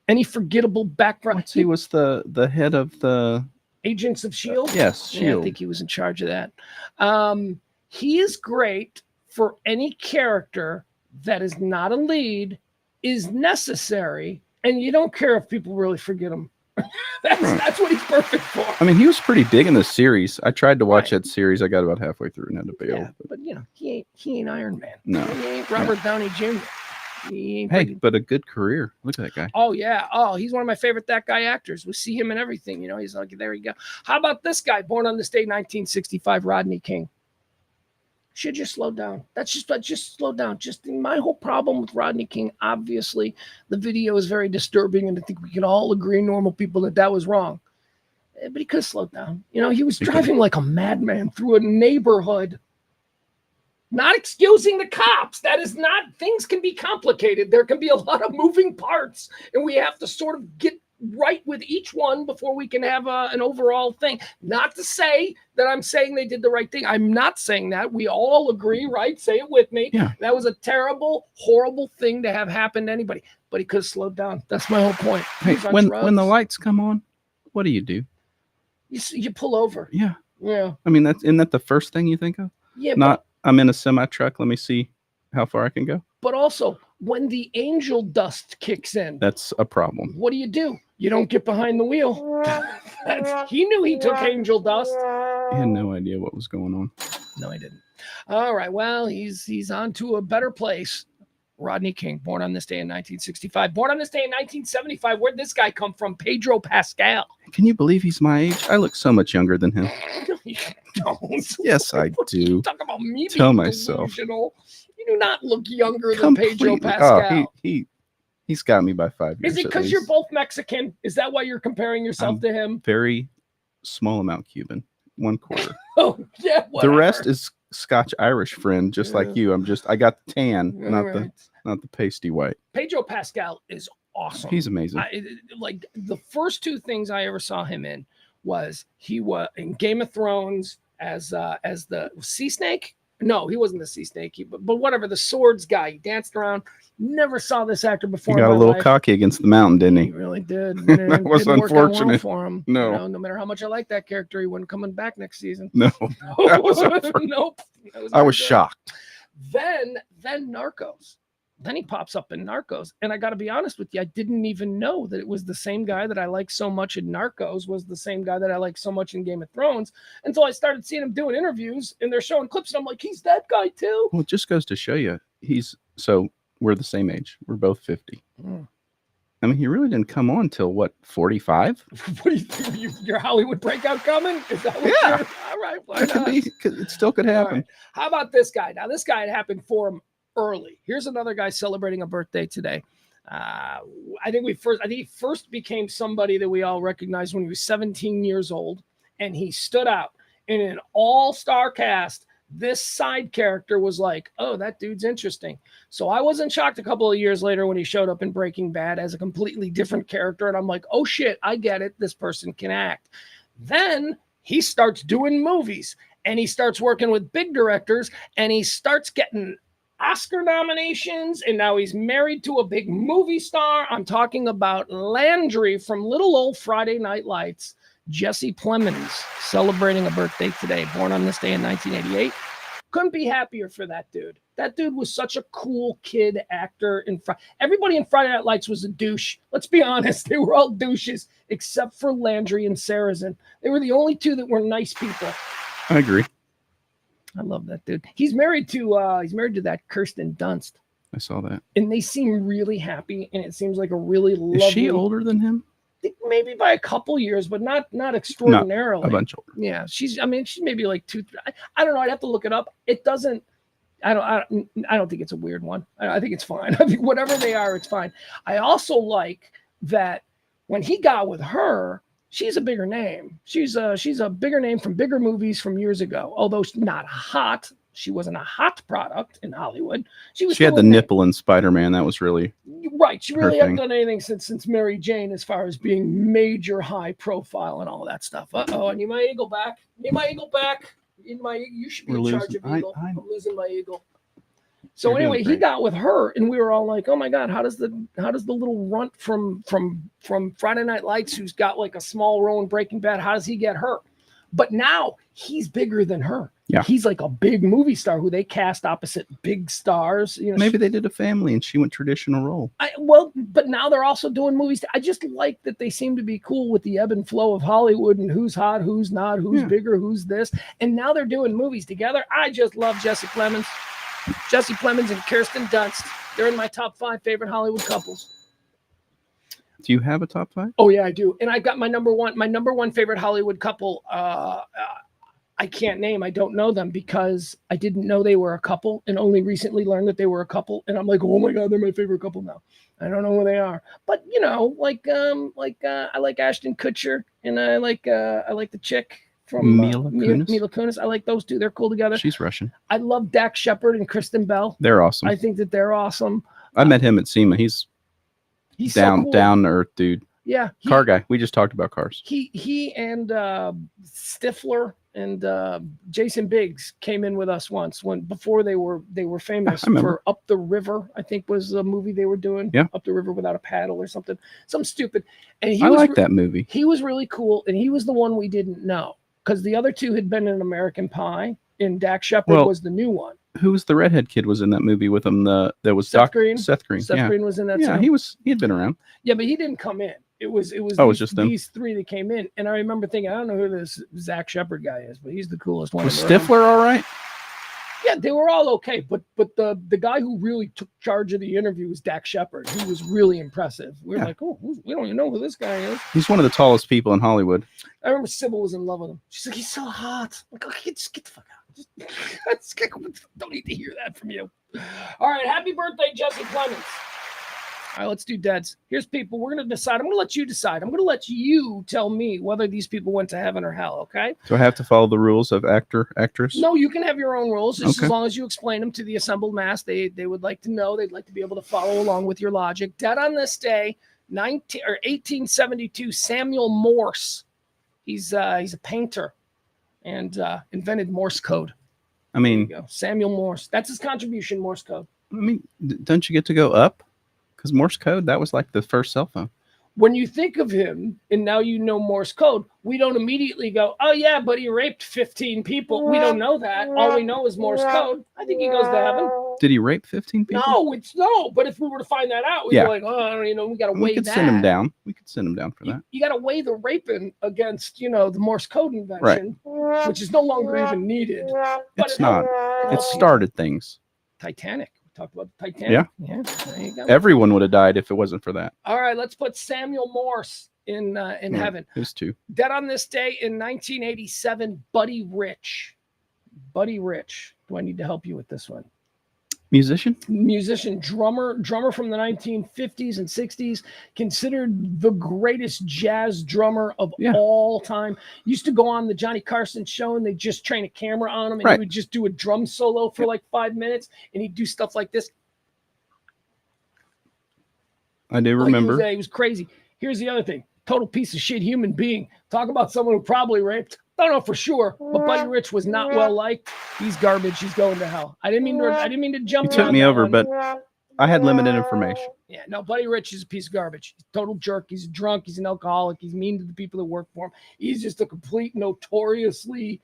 any forgettable background. He was the head of the Agents of S.H.I.E.L.D.? Yes, Yeah, S.H.I.E.L.D. I think he was in charge of that. He is great for any character that is not a lead, is necessary, and you don't care if people really forget him. That's what he's perfect for. I mean, he was pretty big in the series. I tried to watch that series. I got about halfway through and had to bail. Yeah, but he ain't Iron Man. No. He ain't Robert Downey Jr. He ain't but a good career. Look at that guy. Oh, yeah. Oh, he's one of my favorite that guy actors. We see him in everything. He's like, there you go. How about this guy? Born on this day, 1965, Rodney King. Should just slow down. That's just slow down. Just my whole problem with Rodney King, obviously, the video is very disturbing, and I think we can all agree, normal people, that was wrong. But he could have slowed down. He was driving like a madman through a neighborhood. Not excusing the cops. That is not, things can be complicated. There can be a lot of moving parts, and we have to sort of get right with each one before we can have an overall thing. Not to say that I'm saying they did the right thing. I'm not saying that. We all agree, right? Say it with me. Yeah. That was a terrible, horrible thing to have happen to anybody. But he could have slowed down. That's my whole point. Hey, when the lights come on, what do you do? You pull over. Yeah. Yeah. I mean, isn't that the first thing you think of? Yeah. I'm in a semi truck. Let me see how far I can go. But also, when the angel dust kicks in, that's a problem. What do? You don't get behind the wheel. He knew he took angel dust. He had no idea what was going on. No, he didn't. All right. Well, he's on to a better place. Rodney King, born on this day in 1965. Born on this day in 1975. Where'd this guy come from? Pedro Pascal. Can you believe he's my age? I look so much younger than him. No, you don't. Yes, I do. Talk about me Tell being myself. delusional. You do not look younger than Pedro Pascal. Oh, he's got me by 5 years. Is it because you're both Mexican? Is that why you're comparing yourself to him? Very small amount Cuban. 1/4. Oh, yeah. Whatever. The rest is Scotch-Irish friend, just like you. I got the tan, not the pasty white. Pedro Pascal is awesome. He's amazing. Like the first two things I ever saw him in was he was in Game of Thrones as the sea snake. No, he wasn't the sea snake, but whatever, the swords guy. He danced around. Never saw this actor before. He got a little cocky against the mountain, didn't he? He really did. That was unfortunate well for him. No. No matter how much I like that character, he wasn't coming back next season. No, that was nope. I was shocked. Then Narcos. Then he pops up in Narcos. And I got to be honest with you, I didn't even know that it was the same guy that I like so much in Narcos was the same guy that I like so much in Game of Thrones until I started seeing him doing interviews and they're showing clips. And I'm like, he's that guy too. Well, it just goes to show you we're the same age. We're both 50. I mean, he really didn't come on till what, 45? What do you think? Your Hollywood breakout coming? Is that what Yeah. All right. Why It, could not? be, it still could happen. All right. How about this guy? Now, this guy, it happened for him early. Here's another guy celebrating a birthday today. I think he first became somebody that we all recognized when he was 17 years old, and he stood out in an all-star cast. This side character was like, oh, that dude's interesting. So I wasn't shocked a couple of years later when he showed up in Breaking Bad as a completely different character. And I'm like, oh shit, I get it. This person can act. Then he starts doing movies and he starts working with big directors and he starts getting Oscar nominations. And now he's married to a big movie star. I'm talking about Landry from Little Old Friday Night Lights. Jesse Plemons celebrating a birthday today, born on this day in 1988. Couldn't be happier for that dude. That dude was such a cool kid actor. Everybody in Friday Night Lights was a douche. Let's be honest. They were all douches except for Landry and Sarrazin. They were the only two that were nice people. I agree. I love that dude. He's married to that Kirsten Dunst. I saw that. And they seem really happy, and it seems like a really lovely... Is she older than him? Maybe by a couple years, but not extraordinarily. Not a bunch older. Yeah, she's maybe like 2, 3. I don't know. I'd have to look it up. It doesn't. I don't think it's a weird one. I think it's fine. I think whatever they are, it's fine. I also like that when he got with her, she's a bigger name. She's a bigger name from bigger movies from years ago. Although she's not hot. She wasn't a hot product in Hollywood. She had the nipple in Spider-Man. That was really right. She really hasn't done anything since Mary Jane as far as being major high profile and all that stuff. Uh-oh, I need my eagle back. You should be in charge of eagle. I'm losing my eagle. So anyway, he got with her, and we were all like, "Oh my God, how does the little runt from Friday Night Lights, who's got like a small role in Breaking Bad, how does he get her?" But now he's bigger than her. Yeah, he's like a big movie star who they cast opposite big stars. Maybe they did a family and she went traditional role. But now they're also doing movies. I just like that they seem to be cool with the ebb and flow of Hollywood and who's hot, who's not, who's bigger, who's this. And now they're doing movies together. I just love Jesse Plemons. Jesse Plemons and Kirsten Dunst. They're in my top 5 favorite Hollywood couples. Do you have a top 5? Oh yeah, I do. And I got my number one favorite Hollywood couple. I can't name. I don't know them because I didn't know they were a couple and only recently learned that they were a couple. And I'm like, oh my God, they're my favorite couple now. I don't know who they are, but I like Ashton Kutcher and I like the chick from Mila Kunis. I like those two. They're cool together. She's Russian. I love Dax Shepard and Kristen Bell. They're awesome. I think that they're awesome. I met him at SEMA. He's down, so cool. Down to earth dude. Yeah. Car guy. We just talked about cars. He and Stifler and Jason Biggs came in with us once before they were famous for Up the River, I think was the movie they were doing. Yeah. Up the River Without a Paddle or something stupid. And I like that movie. He was really cool. And he was the one we didn't know because the other two had been in American Pie and Dax Shepard was the new one. Who was the redhead kid was in that movie with him? There was Seth Green. Seth Green. Seth Green was in that. Yeah, too. he had been around. Yeah, but he didn't come in. It was just them. These three that came in, and I remember thinking, I don't know who this Zach Shepard guy is, but he's the coolest one. Was Stifler all right? Yeah, they were all okay, but the guy who really took charge of the interview was Dax Shepard. He was really impressive. We were like, oh, we don't even know who this guy is. He's one of the tallest people in Hollywood. I remember Sybil was in love with him. She's like, he's so hot. I'm like, okay, just get the fuck out. Don't need to hear that from you. All right, happy birthday, Jesse Plemons. All right, let's do deads. Here's people. We're going to decide. I'm going to let you decide. I'm going to let you tell me whether these people went to heaven or hell, okay? Do I have to follow the rules of actress? No, you can have your own rules just as long as you explain them to the assembled mass. They would like to know. They'd like to be able to follow along with your logic. Dead on this day, 1872, Samuel Morse. He's a painter and invented Morse code. I mean, Samuel Morse. That's his contribution, Morse code. I mean, don't you get to go up? Because Morse code, that was like the first cell phone. When you think of him, and now you know Morse code, we don't immediately go, oh yeah, but he raped 15 people. We don't know that. All we know is Morse code. I think he goes to heaven. Did he rape 15 people? No. But if we were to find that out, we'd be like, oh, we got to weigh that. We could send him down. We could send him down for that. You got to weigh the raping against, the Morse code invention, which is no longer even needed. It's not. It started things. Titanic. talked about the Titanic. Yeah. There you go. Everyone would have died if it wasn't for that. All right, let's put Samuel Morse in heaven. Who's two? Dead on this day in 1987, Buddy Rich. Buddy Rich. Do I need to help you with this one? Musician, drummer from the 1950s and 60s, considered the greatest jazz drummer of all time. Used to go on the Johnny Carson show and they just train a camera on him and he would just do a drum solo for like 5 minutes and he'd do stuff like this. I do remember. He was crazy. Here's the other thing. Total piece of shit human being. Talk about someone who probably raped. Don't know for sure, but Buddy Rich was not well liked. He's garbage. He's going to hell. I didn't mean to jump. You took me over, but I had limited information. Yeah, no, Buddy Rich is a piece of garbage. He's a total jerk. He's a drunk. He's an alcoholic. He's mean to the people that work for him. He's just a complete, notoriously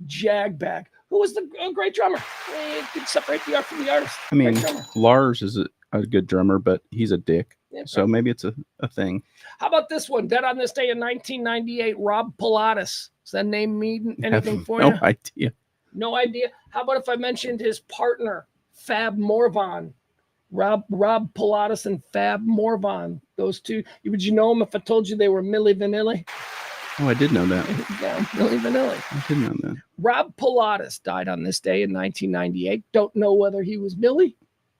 jagbag. Who was a great drummer? He could separate the art from the artist. I mean, Lars is a good drummer, but he's a dick. Yeah, so maybe it's a thing. How about this one? Dead on this day in 1998, Rob Pilatus. Does that name mean anything for you? No idea. No idea. How about if I mentioned his partner, Fab Morvan? Rob Pilatus and Fab Morvan. Those two. Would you know them if I told you they were Milli Vanilli? Oh, I did know that. Yeah, Milli Vanilli. I did know that. Rob Pilatus died on this day in 1998. Don't know whether he was Milli.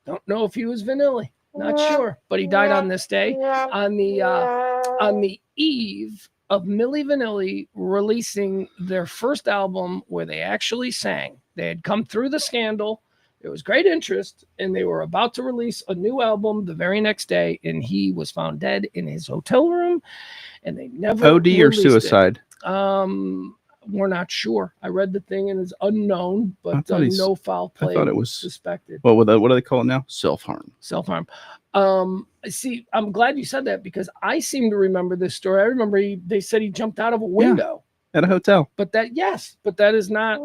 Don't know if he was Vanilli. Not sure, but he died on this day on the eve of Milli Vanilli releasing their first album where they actually sang. They had come through the scandal. There was great interest, and they were about to release a new album the very next day, and he was found dead in his hotel room, and they never OD or suicide? We're not sure. I read the thing and it's unknown, but no foul play. I thought it was suspected. What do they call it now? Self-harm. Self-harm. See, I'm glad you said that because I seem to remember this story. I remember they said he jumped out of a window at a hotel. But that is not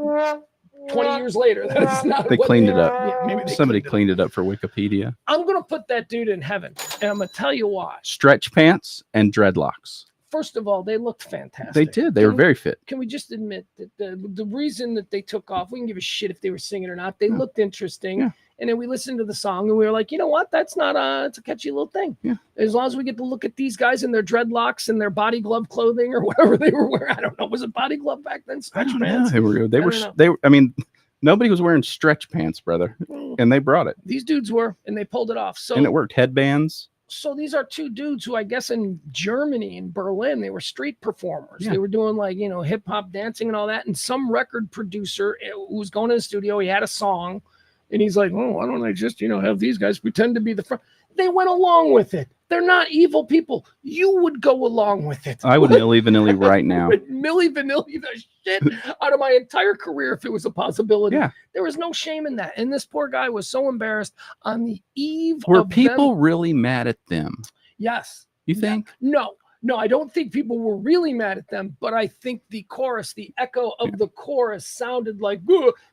20 years later. That is not. They cleaned it up. Yeah, maybe somebody cleaned it up for Wikipedia. I'm gonna put that dude in heaven, and I'm gonna tell you why. Stretch pants and dreadlocks. First of all, they looked fantastic. They did. They were very fit. Can we just admit that the reason that they took off, we can give a shit if they were singing or not. They looked interesting. Yeah. And then we listened to the song and we were like, you know what? That's not it's a catchy little thing. Yeah. As long as we get to look at these guys in their dreadlocks and their body glove clothing or whatever they were wearing. I don't know. Was it body glove back then? Stretch pants? I mean, nobody was wearing stretch pants, brother. And they brought it. These dudes were, and they pulled it off. And it worked. Headbands. So these are two dudes who I guess in Germany, in Berlin, they were street performers. Yeah. They were doing like, hip hop dancing and all that. And some record producer who was going to the studio, he had a song and he's like, oh, why don't I just, have these guys pretend to be the front? They went along with it. They're not evil people. You would go along with it. I would Milli Vanilli right now. Milli Vanilli the shit out of my entire career if it was a possibility. Yeah. There was no shame in that. And this poor guy was so embarrassed on the eve of Were people really mad at them? Yes. You think? No, I don't think people were really mad at them, but I think the chorus, the echo of the chorus sounded like,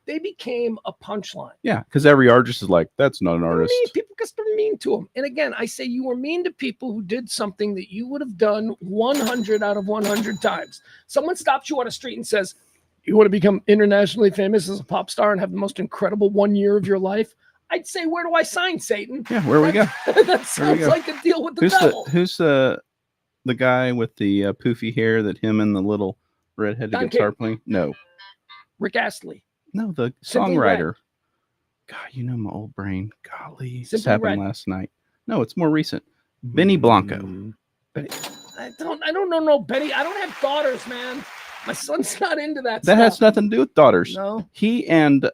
they became a punchline. Yeah, because every artist is like, that's not an artist. People just are mean to them. And again, I say you were mean to people who did something that you would have done 100 out of 100 times. Someone stops you on a street and says, you want to become internationally famous as a pop star and have the most incredible 1 year of your life? I'd say, where do I sign, Satan? Yeah, where we go? That sounds like a deal with the devil. Who's the guy with the poofy hair that him and the little redheaded guitar playing? No. Rick Astley. No, the songwriter. God, my old brain. Golly, this happened last night. No, it's more recent. Benny Blanco. I don't know no Benny. I don't have daughters, man. My son's not into that. That has nothing to do with daughters. No. He and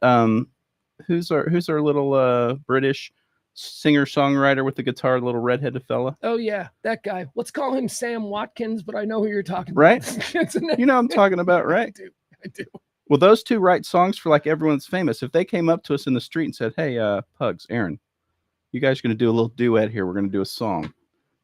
who's our little British singer-songwriter with the guitar, the little redheaded fella. Oh, yeah, that guy. Let's call him Sam Watkins, but I know who you're talking about. Right? You know what I'm talking about, right? I do. Well, those two write songs for like everyone that's famous. If they came up to us in the street and said, hey, Pugs, Aaron, you guys are going to do a little duet here. We're going to do a song,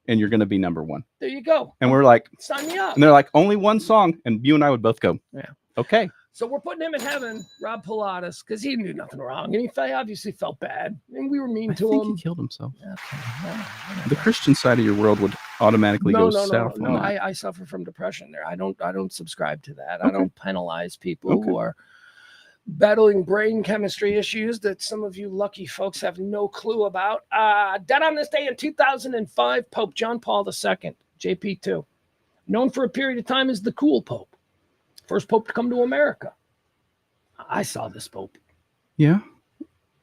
and you're going to be number one. There you go. And we're like, sign me up. And they're like, only one song, and you and I would both go, yeah. Okay. So we're putting him in heaven, Rob Pilatus, because he didn't do nothing wrong. And he obviously felt bad. And we were mean to him. I think he killed himself. Okay. The Christian side of your world would automatically go south. No, I suffer from depression there. I don't subscribe to that. Okay. I don't penalize people who are battling brain chemistry issues that some of you lucky folks have no clue about. Dead on this day in 2005, Pope John Paul II, JP2, known for a period of time as the cool Pope, first Pope to come to America. I saw this Pope. Yeah,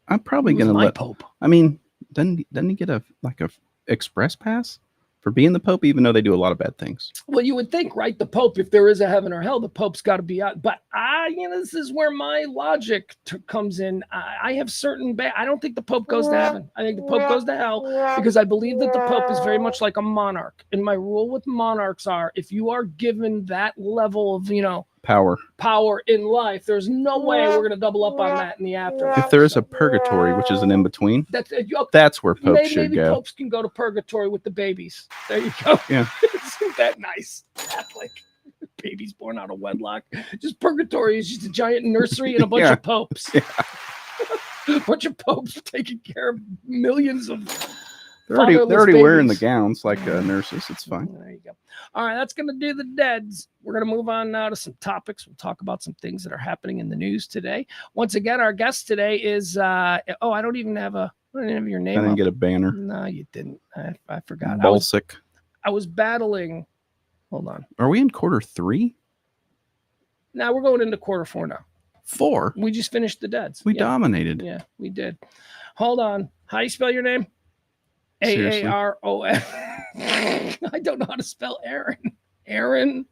I'm probably gonna let Pope. I mean, doesn't he get a express pass for being the Pope, even though they do a lot of bad things? Well, you would think, right? The Pope, if there is a heaven or hell, the Pope's got to be out. But this is where my logic comes in. I have certain. I don't think the Pope goes to heaven. I think the Pope goes to hell because I believe that the Pope is very much like a monarch. And my rule with monarchs are, if you are given that level of, power in life, there's no way we're going to double up on that in the afterlife. If there is a purgatory, which is an in-between, that's where popes should go. Popes can go to purgatory with the babies. There you go. Yeah. Isn't that nice? Catholic. Babies born out of wedlock. Just purgatory is just a giant nursery and a bunch of popes. Yeah. A bunch of popes taking care of millions of They're already wearing the gowns like nurses. It's fine. There you go. All right, that's going to do the deads. We're going to move on now to some topics. We'll talk about some things that are happening in the news today. Once again, our guest today is, I don't even have your name. I didn't get a banner. No, you didn't. I forgot. Balsic. I was battling. Hold on. Are we in quarter 3? Now we're going into quarter 4 now. 4? We just finished the deads. We dominated. Yeah, we did. Hold on. How do you spell your name? Aaron. I don't know how to spell Aaron. Aaron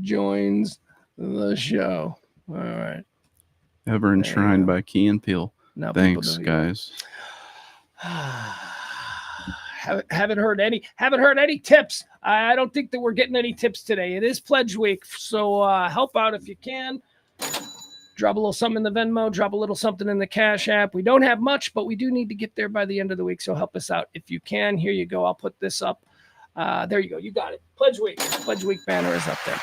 joins the show. All right. Ever enshrined by Key and Peele. Now thanks, guys. Haven't heard any tips. I don't think that we're getting any tips today. It is pledge week, so help out if you can. Drop a little something in the Venmo, drop a little something in the Cash App. We don't have much, but we do need to get there by the end of the week, so help us out if you can. Here you go. I'll put this up. There you go. You got it. Pledge week banner is up there.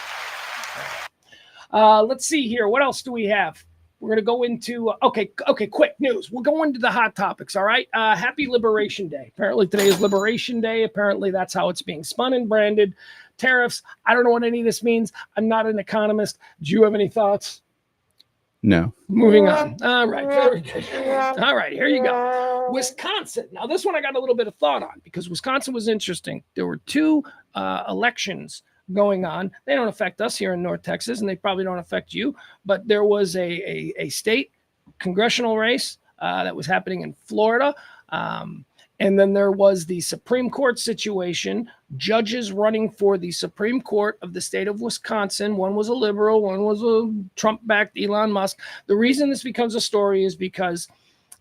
Let's see here. What else do we have? We're going to go into, quick news. We'll go into the hot topics, all right? Happy Liberation Day. Apparently today is Liberation Day. Apparently that's how it's being spun and branded. Tariffs. I don't know what any of this means. I'm not an economist. Do you have any thoughts? No. Moving on. All right. Very good. All right. Here you go. Wisconsin. Now, this one I got a little bit of thought on because Wisconsin was interesting. There were 2 elections going on. They don't affect us here in North Texas, and they probably don't affect you. But there was a state congressional race that was happening in Florida. And then there was the Supreme Court situation, judges running for the Supreme Court of the state of Wisconsin. One was a liberal, one was a Trump-backed Elon Musk. The reason this becomes a story is because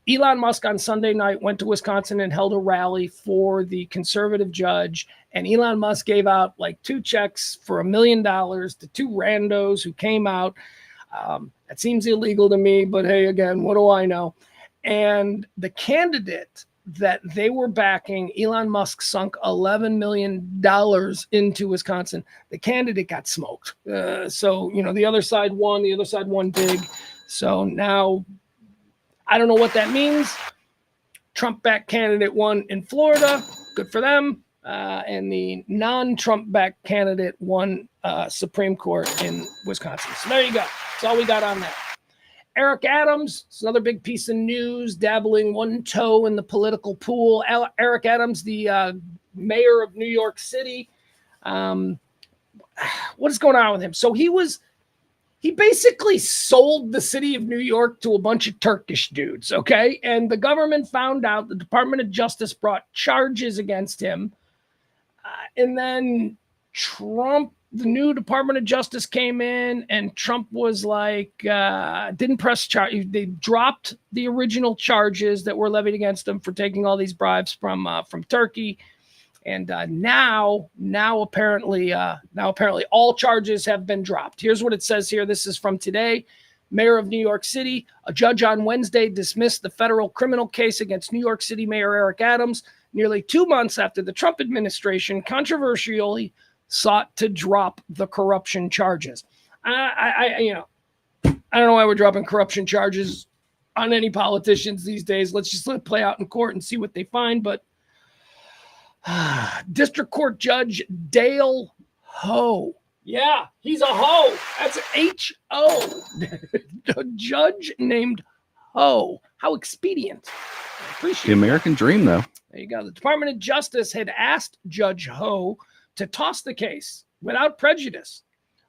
Elon Musk on Sunday night went to Wisconsin and held a rally for the conservative judge. And Elon Musk gave out like 2 checks for $1 million to 2 randos who came out. That seems illegal to me, but hey, again, what do I know? And the candidate that they were backing, Elon Musk sunk $11 million into Wisconsin. The candidate got smoked. So, the other side won. The other side won big. So now, I don't know what that means. Trump-backed candidate won in Florida. Good for them. And the non-Trump-backed candidate won Supreme Court in Wisconsin. So there you go. That's all we got on that. Eric Adams, it's another big piece of news, dabbling one toe in the political pool. Eric Adams, the mayor of New York City. What is going on with him? So he basically sold the city of New York to a bunch of Turkish dudes, okay? And the government found out, the Department of Justice brought charges against him. And then the new Department of Justice came in, and Trump was like, didn't press charge. They dropped the original charges that were levied against him for taking all these bribes from Turkey. And now apparently all charges have been dropped. Here's what it says here. This is from today. Mayor of New York City, a judge on Wednesday dismissed the federal criminal case against New York City Mayor Eric Adams nearly 2 months after the Trump administration controversially sought to drop the corruption charges. I don't know why we're dropping corruption charges on any politicians these days. Let's just let it play out in court and see what they find. But District Court Judge Dale Ho Yeah, he's a hoe. That's H-O. A judge named Ho. How expedient. I appreciate The American dream, though. There you go. The Department of Justice had asked Judge Ho to toss the case without prejudice,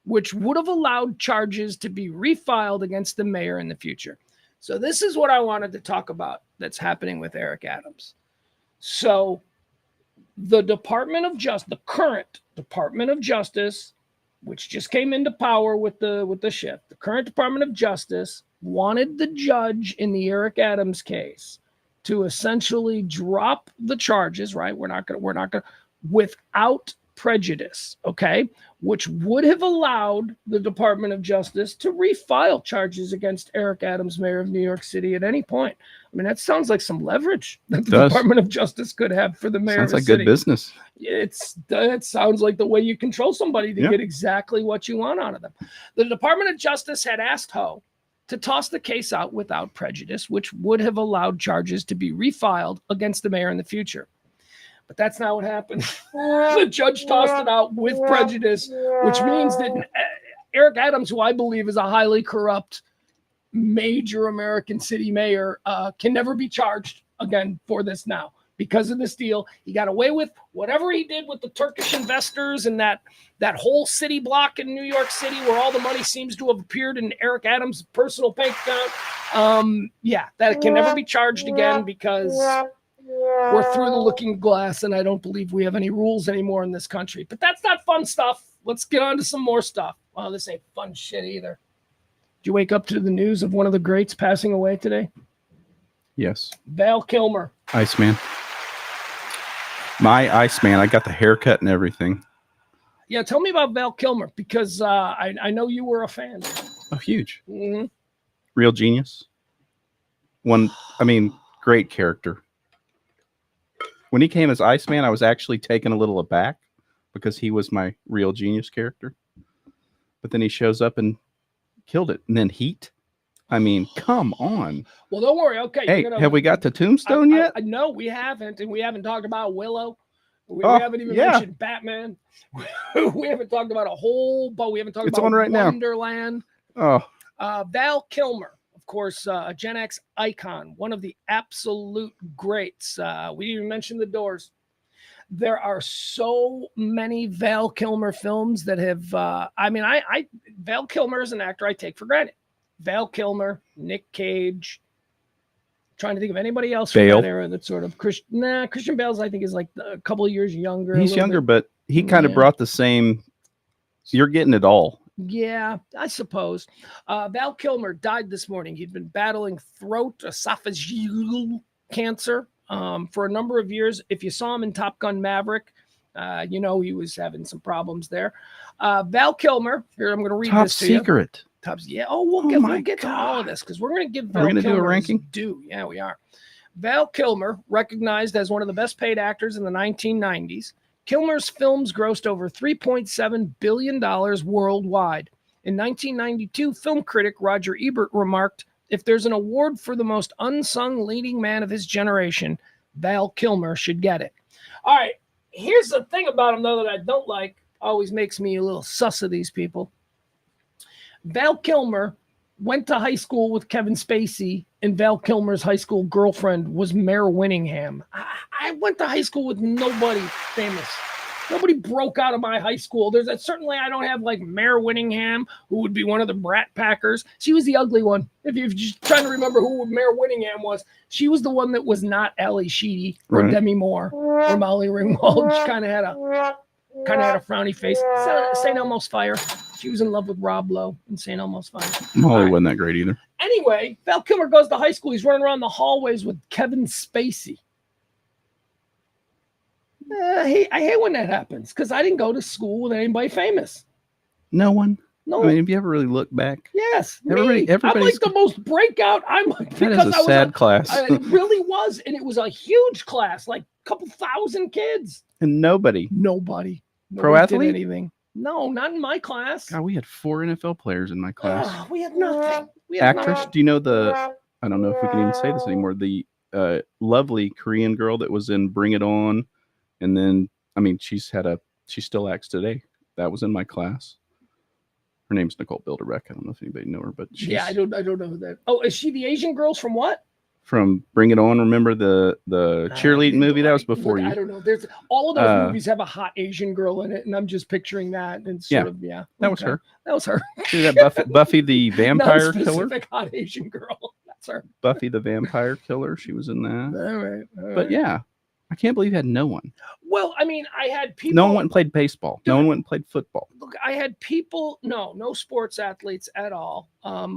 which would have allowed charges to be refiled against the mayor in the future. So this is what I wanted to talk about that's happening with Eric Adams. So the Department of Justice, the current Department of Justice, which just came into power with the shift, the current Department of Justice wanted the judge in the Eric Adams case to essentially drop the charges, right? We're not gonna without prejudice, okay? Which would have allowed the Department of Justice to refile charges against Eric Adams, mayor of New York City, at any point. I mean, that sounds like some leverage that the Department of Justice could have for the mayor of the city. Sounds like good business. It sounds like the way you control somebody to get exactly what you want out of them. The Department of Justice had asked Ho to toss the case out without prejudice, which would have allowed charges to be refiled against the mayor in the future. But that's not what happened. The judge tossed it out with prejudice, which means that Eric Adams, who I believe is a highly corrupt major American city mayor, can never be charged again for this now. Because of this deal, he got away with whatever he did with the Turkish investors and that whole city block in New York City where all the money seems to have appeared in Eric Adams' personal bank account. That can never be charged again because we're through the looking glass, and I don't believe we have any rules anymore in this country. But that's not fun stuff. Let's get on to some more stuff. Well, this ain't fun shit either. Did you wake up to the news of one of the greats passing away today? Yes. Val Kilmer. Iceman. My Iceman. I got the haircut and everything. Yeah, tell me about Val Kilmer, because I know you were a fan. Oh, huge. Mm-hmm. Real genius. Great character. When he came as Iceman, I was actually taken a little aback because he was my real genius character. But then he shows up and killed it. And then Heat. I mean, come on. Well, don't worry. Okay. Hey, have we got to Tombstone yet? No, we haven't. And we haven't talked about Willow. We haven't even mentioned Batman. We haven't talked about a whole, but we haven't talked about Wonderland. Oh. Val Kilmer, of course, a Gen X icon, one of the absolute greats. We didn't even mention The Doors. There are so many Val Kilmer films that have, Val Kilmer is an actor I take for granted. Val Kilmer, Nick Cage. Trying to think of anybody else from that era that's sort of Christian Bale's, I think, is like a couple of years younger. He's younger, but he kind of brought the same. You're getting it all. Yeah, I suppose. Val Kilmer died this morning. He'd been battling esophageal cancer for a number of years. If you saw him in Top Gun Maverick, he was having some problems there. Val Kilmer, here, I'm going to read this to you. Top Secret. Yeah. Oh, we'll get to all of this because we're going to give Val Kilmer do a ranking. Due. Yeah, we are. Val Kilmer, recognized as one of the best paid actors in the 1990s. Kilmer's films grossed over $3.7 billion worldwide. In 1992, film critic Roger Ebert remarked, "If there's an award for the most unsung leading man of his generation, Val Kilmer should get it." All right. Here's the thing about him, though, that I don't like. Always makes me a little sus of these people. Val Kilmer went to high school with Kevin Spacey, and Val Kilmer's high school girlfriend was Mare Winningham. I went to high school with nobody famous. Nobody broke out of my high school. Certainly I don't have like Mare Winningham, who would be one of the Brat Packers. She was the ugly one. If you're just trying to remember who Mare Winningham was, she was the one that was not Ally Sheedy or Demi Moore or Molly Ringwald. She kind of had a frowny face. St. Elmo's Fire. She was in love with Rob Lowe in St. Elmo's Fire. Molly wasn't that great either. Anyway, Val Kilmer goes to high school. He's running around the hallways with Kevin Spacey. I hate when that happens because I didn't go to school with anybody famous. No one. No. I mean, if you ever really look back. Yes. Everybody's I'm like the most breakout. That is a sad class. It really was. And it was a huge class, like a couple thousand kids. And nobody Pro athlete? did anything. No, not in my class. God, we had 4 NFL players in my class. We had nothing. Actress? Do you know I don't know if we can even say this anymore, the lovely Korean girl that was in Bring It On. And then, she still acts today. That was in my class. Her name's Nicole Bilderbeck. I don't know if anybody knew her, but she's I don't know who that. Oh, is she the Asian girls from what? from Bring It On. Remember the cheerleading movie? That was before you. I don't know. There's all of those movies have a hot Asian girl in it, and I'm just picturing that. And sort of, that was her. That was her. See that Buffy the Vampire Killer? Specific hot Asian girl. That's her. Buffy the Vampire Killer. She was in that. All right. But yeah, I can't believe you had no one. Well, I mean, I had people. No one went and played baseball. No one went and played football. Look, I had people. No sports athletes at all. I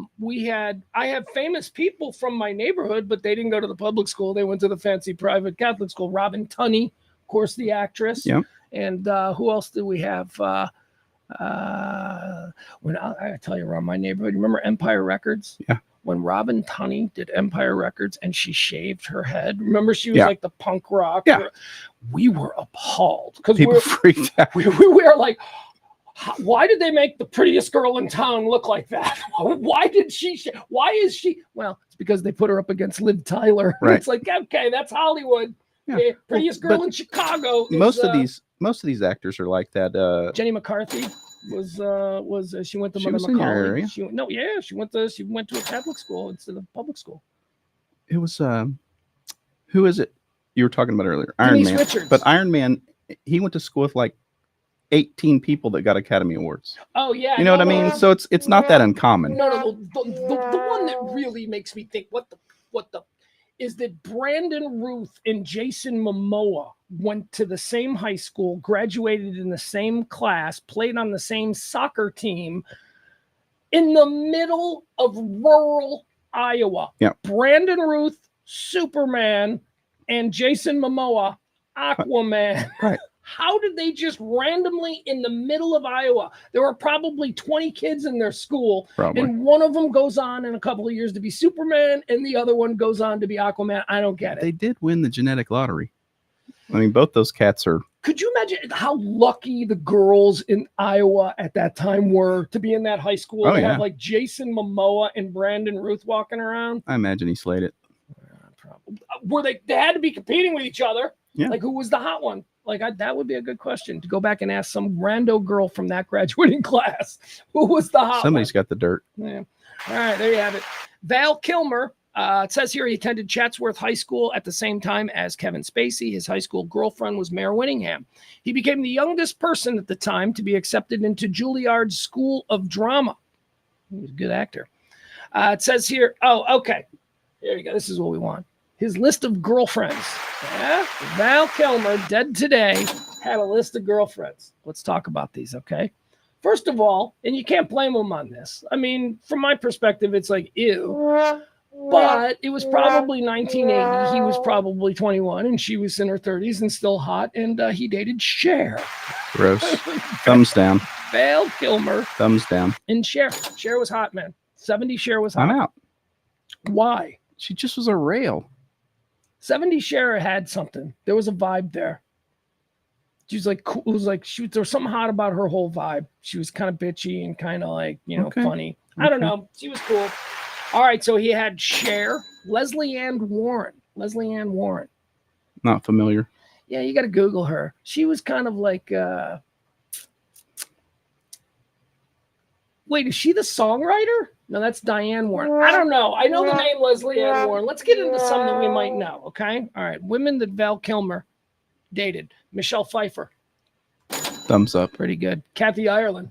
have famous people from my neighborhood, but they didn't go to the public school. They went to the fancy private Catholic school. Robin Tunney, of course, the actress. Yeah. And who else do we have? When I tell you, around my neighborhood, remember Empire Records? Yeah. When Robin Tunney did Empire Records and she shaved her head, remember she was like the punk rock. Yeah. We were appalled because people freaked out. We were like, why did they make the prettiest girl in town look like that? Why is she? Well, it's because they put her up against Liv Tyler. Right. It's like, okay, that's Hollywood. Yeah. Okay, prettiest girl in Chicago. Most of these actors are like that. Jenny McCarthy was she went to She Mother was in your Macaulay. area. She went to a Catholic school instead of public school. It was who is it you were talking about earlier? Iron Denise Man. Richards. But Iron Man, he went to school with like 18 people that got Academy Awards. Oh yeah, you know what I mean? So it's not that uncommon. No. The one that really makes me think what the is that Brandon Ruth and Jason Momoa went to the same high school, graduated in the same class, played on the same soccer team in the middle of rural Iowa. Yeah. Brandon Ruth, Superman, and Jason Momoa, Aquaman. Right. How did they just randomly in the middle of Iowa? There were probably 20 kids in their school, and one of them goes on in a couple of years to be Superman, and the other one goes on to be Aquaman. I don't get it. They did win the genetic lottery. I mean, both those cats are. Could you imagine how lucky the girls in Iowa at that time were to be in that high school? Oh, to yeah. have like Jason Momoa and Brandon Ruth walking around. I imagine he slayed it. Probably. They had to be competing with each other. Yeah. Like who was the hot one? Like that would be a good question to go back and ask some rando girl from that graduating class. Who was the hot Somebody's one? got the dirt. Yeah. All right, there you have it. Val Kilmer. It says here he attended Chatsworth High School at the same time as Kevin Spacey. His high school girlfriend was Mare Winningham. He became the youngest person at the time to be accepted into Juilliard's School of Drama. He was a good actor. It says here, okay. There you go. This is what we want. His list of girlfriends. Yeah, Val Kilmer, dead today, had a list of girlfriends. Let's talk about these, okay? First of all, and you can't blame him on this. I mean, from my perspective, it's like, ew. But it was probably 1980. He was probably 21, and she was in her 30s and still hot, and he dated Cher. Gross. Thumbs down. Val Kilmer. Thumbs down. And Cher. Cher was hot, man. 70 Cher was hot. I'm out. Why? She just was a rail. 70 Cher had something. There was a vibe there. She was like, cool. It was like, there was something hot about her whole vibe. She was kind of bitchy and kind of like, funny. I don't know. She was cool. All right. So he had Cher, Leslie Ann Warren. Not familiar. Yeah, you got to Google her. She was kind of like, wait, is she the songwriter? No, that's Diane Warren. I don't know. I know the name Leslie Ann Warren. Let's get into some that we might know, okay? All right. Women that Val Kilmer dated. Michelle Pfeiffer. Thumbs up. Pretty good. Kathy Ireland.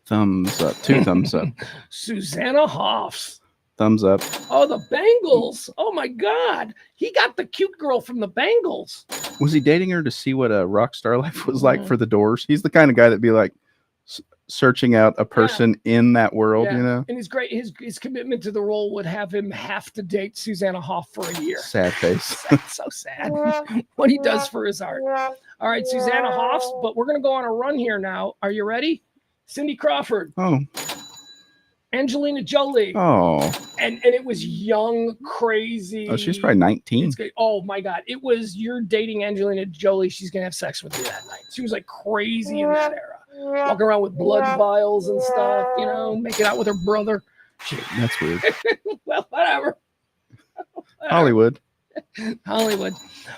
Thumbs up. 2 thumbs up. Susanna Hoffs. Thumbs up. Oh, the Bangles. Oh, my God. He got the cute girl from the Bangles. Was he dating her to see what a rock star life was like for the Doors? He's the kind of guy that'd be like searching out a person in that world, you know? And he's great. His commitment to the role would have him have to date Susanna Hoff for a year. Sad face. That's so sad. What he does for his art. All right, Susanna Hoffs, but we're going to go on a run here now. Are you ready? Cindy Crawford. Oh. Angelina Jolie. Oh. And it was young, crazy. Oh, she's probably 19. Oh, my God. It was, you're dating Angelina Jolie. She's going to have sex with you that night. She was like crazy in that era. Walking around with blood vials and stuff, making out with her brother. That's weird. Well, whatever. Hollywood.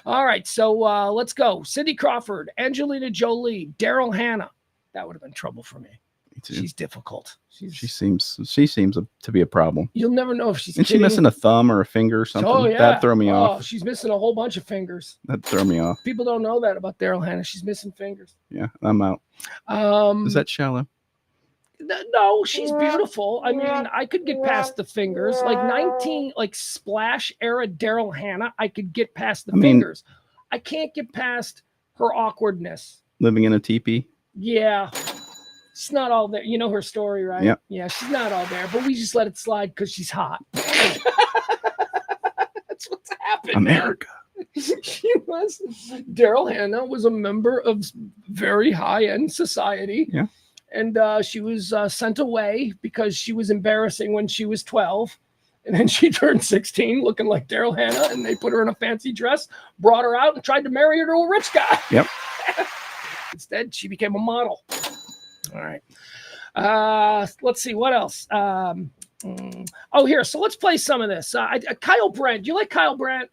All right, so let's go. Cindy Crawford, Angelina Jolie, Daryl Hannah. That would have been trouble for me. Me too. She's difficult. She seems to be a problem. You'll never know if she's Isn't she missing a thumb or a finger or something? Oh, yeah. That'd throw me Oh, off. she's missing a whole bunch of fingers. That'd throw me off. People don't know that about Daryl Hannah. She's missing fingers. Yeah, I'm out. Is that shallow? No, she's beautiful. I mean, I could get past the fingers. Like Splash era Daryl Hannah, I could get past the fingers. I can't get past her awkwardness. Living in a teepee? Yeah. She's not all there. You know her story, right? Yep. Yeah, she's not all there, but we just let it slide because she's hot. That's what's happened. America. Daryl Hannah was a member of very high-end society. Yeah. And she was sent away because she was embarrassing when she was 12. And then she turned 16 looking like Daryl Hannah, and they put her in a fancy dress, brought her out, and tried to marry her to a rich guy. Yep. Instead, she became a model. All right. Let's see. What else? Here. So let's play some of this. Kyle Brandt. Do you like Kyle Brandt?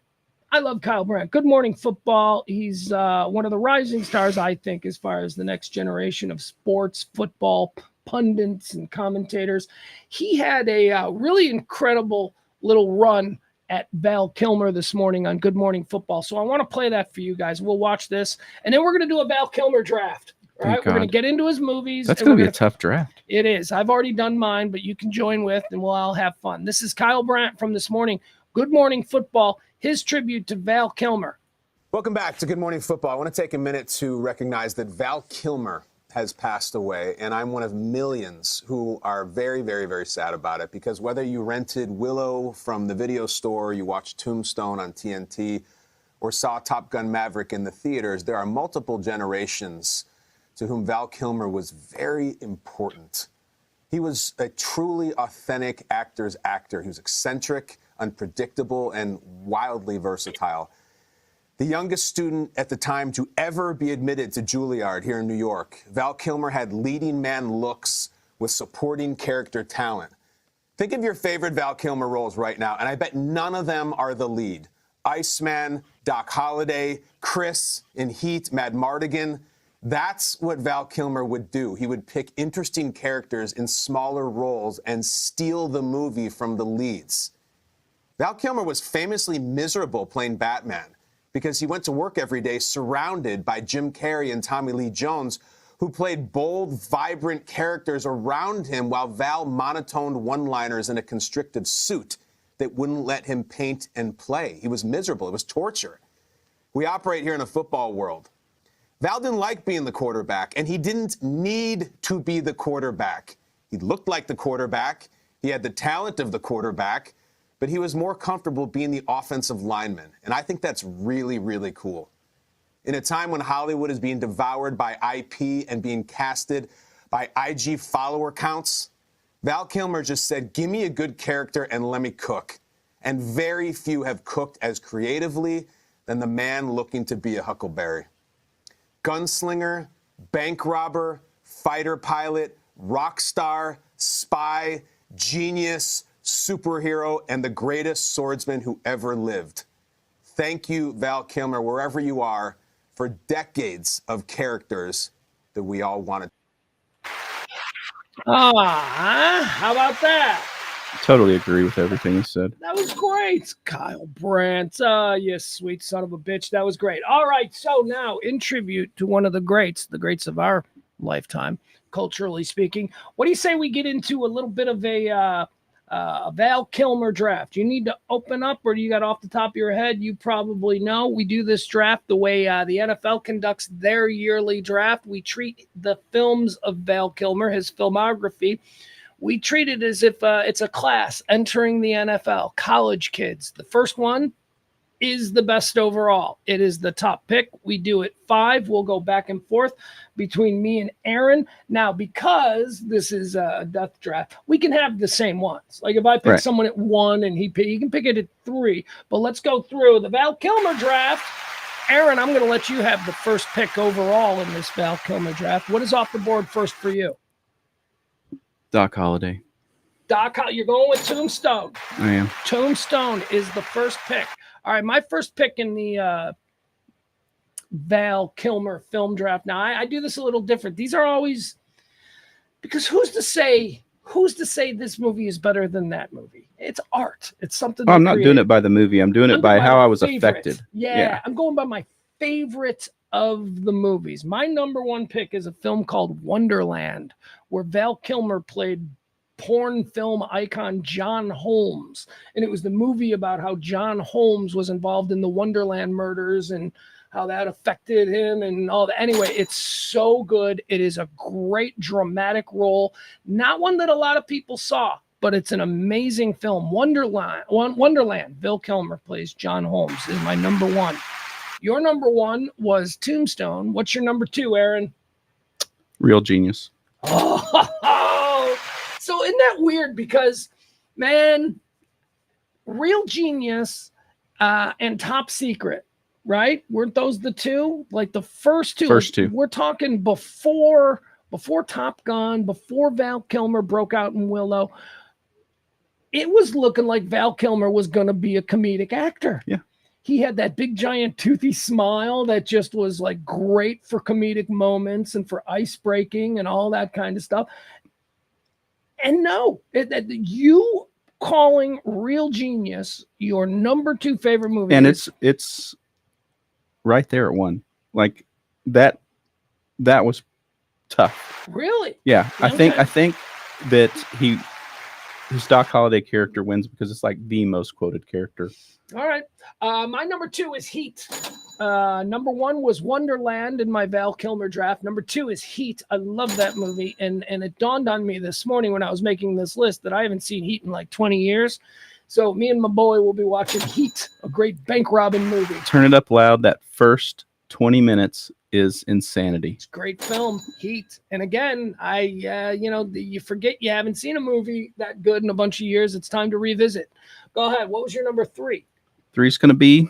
I love Kyle Brandt. Good Morning Football. He's one of the rising stars, I think, as far as the next generation of sports, football pundits and commentators. He had a really incredible little run at Val Kilmer this morning on Good Morning Football. So I want to play that for you guys. We'll watch this, and then we're going to do a Val Kilmer draft. All right, we're going to get into his movies. That's going to be a tough draft. It is. I've already done mine, but you can join with, and we'll all have fun. This is Kyle Brandt from this morning. Good Morning Football, his tribute to Val Kilmer. Welcome back to Good Morning Football. I want to take a minute to recognize that Val Kilmer has passed away, and I'm one of millions who are very, very, very sad about it, because whether you rented Willow from the video store, you watched Tombstone on TNT, or saw Top Gun Maverick in the theaters, there are multiple generations to whom Val Kilmer was very important. He was a truly authentic actor's actor. He was eccentric, unpredictable, and wildly versatile. The youngest student at the time to ever be admitted to Juilliard here in New York, Val Kilmer had leading man looks with supporting character talent. Think of your favorite Val Kilmer roles right now, and I bet none of them are the lead. Iceman, Doc Holliday, Chris in Heat, Mad Mardigan. That's what Val Kilmer would do. He would pick interesting characters in smaller roles and steal the movie from the leads. Val Kilmer was famously miserable playing Batman because he went to work every day surrounded by Jim Carrey and Tommy Lee Jones, who played bold, vibrant characters around him while Val monotoned one-liners in a constrictive suit that wouldn't let him paint and play. He was miserable. It was torture. We operate here in a football world. Val didn't like being the quarterback, and he didn't need to be the quarterback. He looked like the quarterback. He had the talent of the quarterback, but he was more comfortable being the offensive lineman. And I think that's really, really cool. In a time when Hollywood is being devoured by IP and being casted by IG follower counts, Val Kilmer just said, give me a good character and let me cook. And very few have cooked as creatively than the man looking to be a Huckleberry. Gunslinger, bank robber, fighter pilot, rock star, spy, genius, superhero, and the greatest swordsman who ever lived. Thank you, Val Kilmer, wherever you are, for decades of characters that we all wanted. How about that? Totally agree with everything he said. That was great. Kyle Brandt. You sweet son of a bitch. That was great. All right. So now, in tribute to one of the greats of our lifetime, culturally speaking, what do you say we get into a little bit of a Val Kilmer draft? You need to open up, or do you got off the top of your head? You probably know. We do this draft the way the NFL conducts their yearly draft. We treat the films of Val Kilmer, his filmography, we treat it as if it's a class entering the NFL, college kids. The first one is the best overall. It is the top pick. We do it 5. We'll go back and forth between me and Aaron. Now, because this is a death draft, we can have the same ones. Like if I pick someone at 1 and he can pick it at 3. But let's go through the Val Kilmer draft. Aaron, I'm going to let you have the first pick overall in this Val Kilmer draft. What is off the board first for you? Doc Holliday. You're going with Tombstone. I am. Tombstone is the first pick. All right, my first pick in the Val Kilmer film draft. Now, I do this a little different. These are always Because who's to say this movie is better than that movie? It's art. It's something. I'm not doing it by the movie. I'm doing it by how I was affected. Yeah, I'm going by my favorite of the movies. My number one pick is a film called Wonderland, where Val Kilmer played porn film icon John Holmes. And it was the movie about how John Holmes was involved in the Wonderland murders and how that affected him and all that. Anyway, it's so good. It is a great dramatic role. Not one that a lot of people saw, but it's an amazing film. Wonderland. Val Kilmer plays John Holmes is my number one. Your number one was Tombstone. What's your number two, Aaron? Real Genius. Oh, so isn't that weird? Because, man, Real Genius and Top Secret, right? Weren't those the two? Like the first two. First two. We're talking before Top Gun, before Val Kilmer broke out in Willow. It was looking like Val Kilmer was going to be a comedic actor. Yeah. He had that big, giant, toothy smile that just was like great for comedic moments and for ice breaking and all that kind of stuff. And no, you calling Real Genius your number two favorite movie. And it's right there at one. Like that was tough. Really? Yeah. Okay. I think that his Doc Holliday character wins because it's like the most quoted character. All right. My number two is Heat. Number one was Wonderland in my Val Kilmer draft. Number two is Heat. I love that movie. And it dawned on me this morning when I was making this list that I haven't seen Heat in like 20 years. So me and my boy will be watching Heat, a great bank robbing movie. Turn it up loud. That first 20 minutes is insanity. It's a great film, Heat. And again, you forget you haven't seen a movie that good in a bunch of years. It's time to revisit. Go ahead. What was your number three? 3's going to be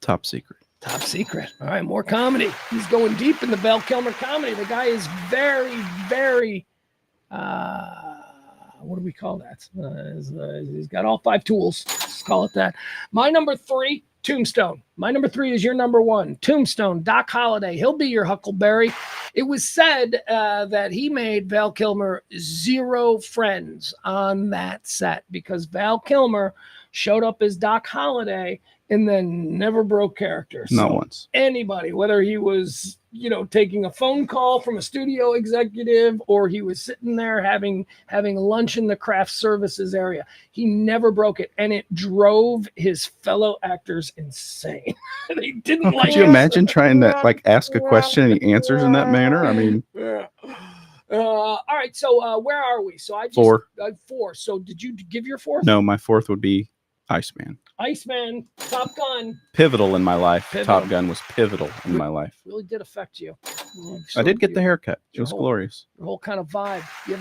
Top Secret. Top Secret. All right, more comedy. He's going deep in the Val Kilmer comedy. The guy is very, very, what do we call that? He's got all five tools. Let's call it that. My number three, Tombstone. My number three is your number one. Tombstone, Doc Holliday. He'll be your Huckleberry. It was said that he made Val Kilmer 0 friends on that set because Val Kilmer showed up as Doc Holliday and then never broke character. Not once. Anybody, whether he was, taking a phone call from a studio executive or he was sitting there having lunch in the craft services area, he never broke it. And it drove his fellow actors insane. They didn't like it. Could you imagine trying to ask a question and he answers in that manner? I mean, yeah. All right. So where are we? So I just 4. 4. So did you give your fourth? No, my fourth would be Iceman. Iceman, Top Gun. Pivotal in my life. Pivotal. Top Gun was pivotal in my life. Really did affect you. I did get the haircut. It was glorious. Your whole kind of vibe. You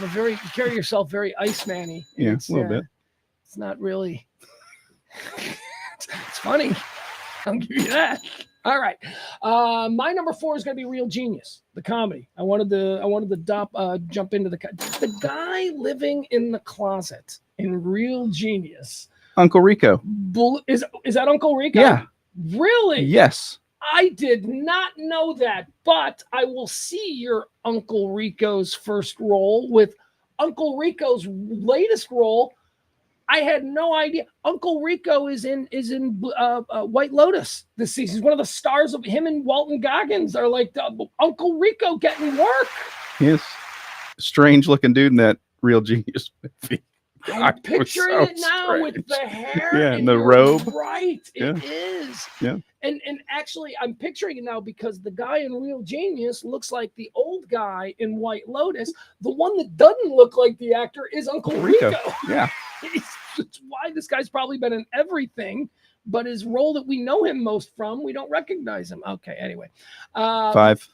carry yourself very Iceman-y. Yeah, a little bit. It's not really. It's funny. I'll give you that. All right. My number 4 is going to be Real Genius, the comedy. I wanted to jump into the guy living in the closet in Real Genius. Uncle Rico. Is that Uncle Rico? Yeah. Really? Yes. I did not know that, but I will see your Uncle Rico's first role with Uncle Rico's latest role. I had no idea. Uncle Rico is in White Lotus this season. He's one of the stars of him and Walton Goggins are like Uncle Rico getting work. He is a strange looking dude in that Real Genius movie. I'm picturing it now strange. with the hair. Yeah, and the robe. Right. Yeah. It is. Yeah. And actually, I'm picturing it now because the guy in Real Genius looks like the old guy in White Lotus. The one that doesn't look like the actor is Uncle Rico. Yeah. It's why this guy's probably been in everything, but his role that we know him most from, we don't recognize him. Okay, anyway. 5.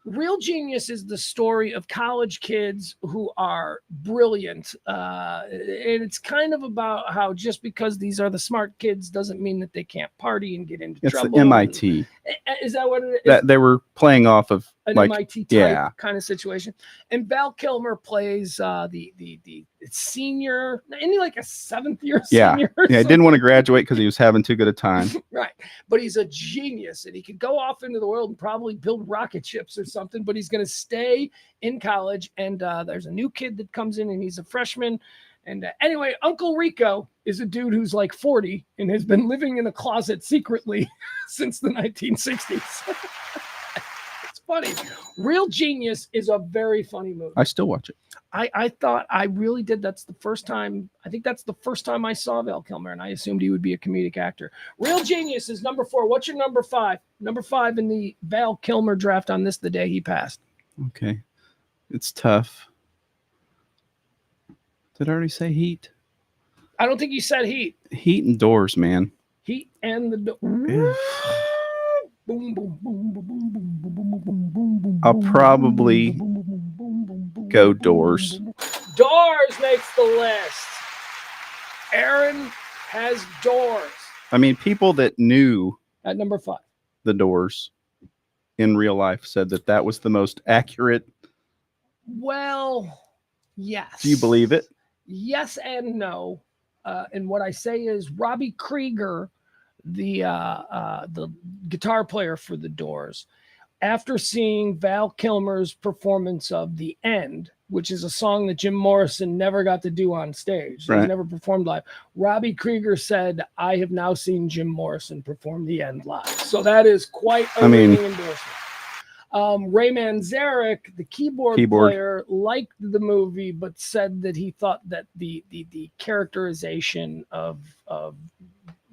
Real Genius is the story of college kids who are brilliant. And it's kind of about how just because these are the smart kids doesn't mean that they can't party and get into trouble. It's the MIT. Is that what it is? That they were playing off of an Like, MIT type yeah. kind of situation. And Val Kilmer plays the senior, isn't he like a 7th year senior? Yeah, he didn't want to graduate because he was having too good a time. Right. But he's a genius and he could go off into the world and probably build rocket ships or something, but he's going to stay in college. And there's a new kid that comes in and he's a freshman. And anyway, Uncle Rico is a dude who's like 40 and has been living in a closet secretly since the 1960s. It's funny. Real Genius is a very funny movie. I still watch it. I thought I really did. That's the first time. I think that's the first time I saw Val Kilmer, and I assumed he would be a comedic actor. Real Genius is number 4. What's your number 5? Number 5 in the Val Kilmer draft on this the day he passed. Okay. It's tough. Did I already say Heat? I don't think you said Heat. Heat and Doors, man. Heat and the Yeah. boom, boom, boom, boom, boom, boom, boom, boom, boom, boom, boom. I'll probably go Doors. Doors makes the list. Aaron has Doors I mean, people that knew at number 5. the Doors in real life said that that was the most accurate. Well, yes. Do you believe it? Yes and no. And what I say is Robbie Krieger, the guitar player for the Doors, after seeing Val Kilmer's performance of The End, which is a song that Jim Morrison never got to do on stage. Right. He never performed live. Robbie Krieger said, I have now seen Jim Morrison perform The End live. So that is quite a ringing endorsement. Ray Manzarek, the keyboard player, liked the movie, but said that he thought that the characterization of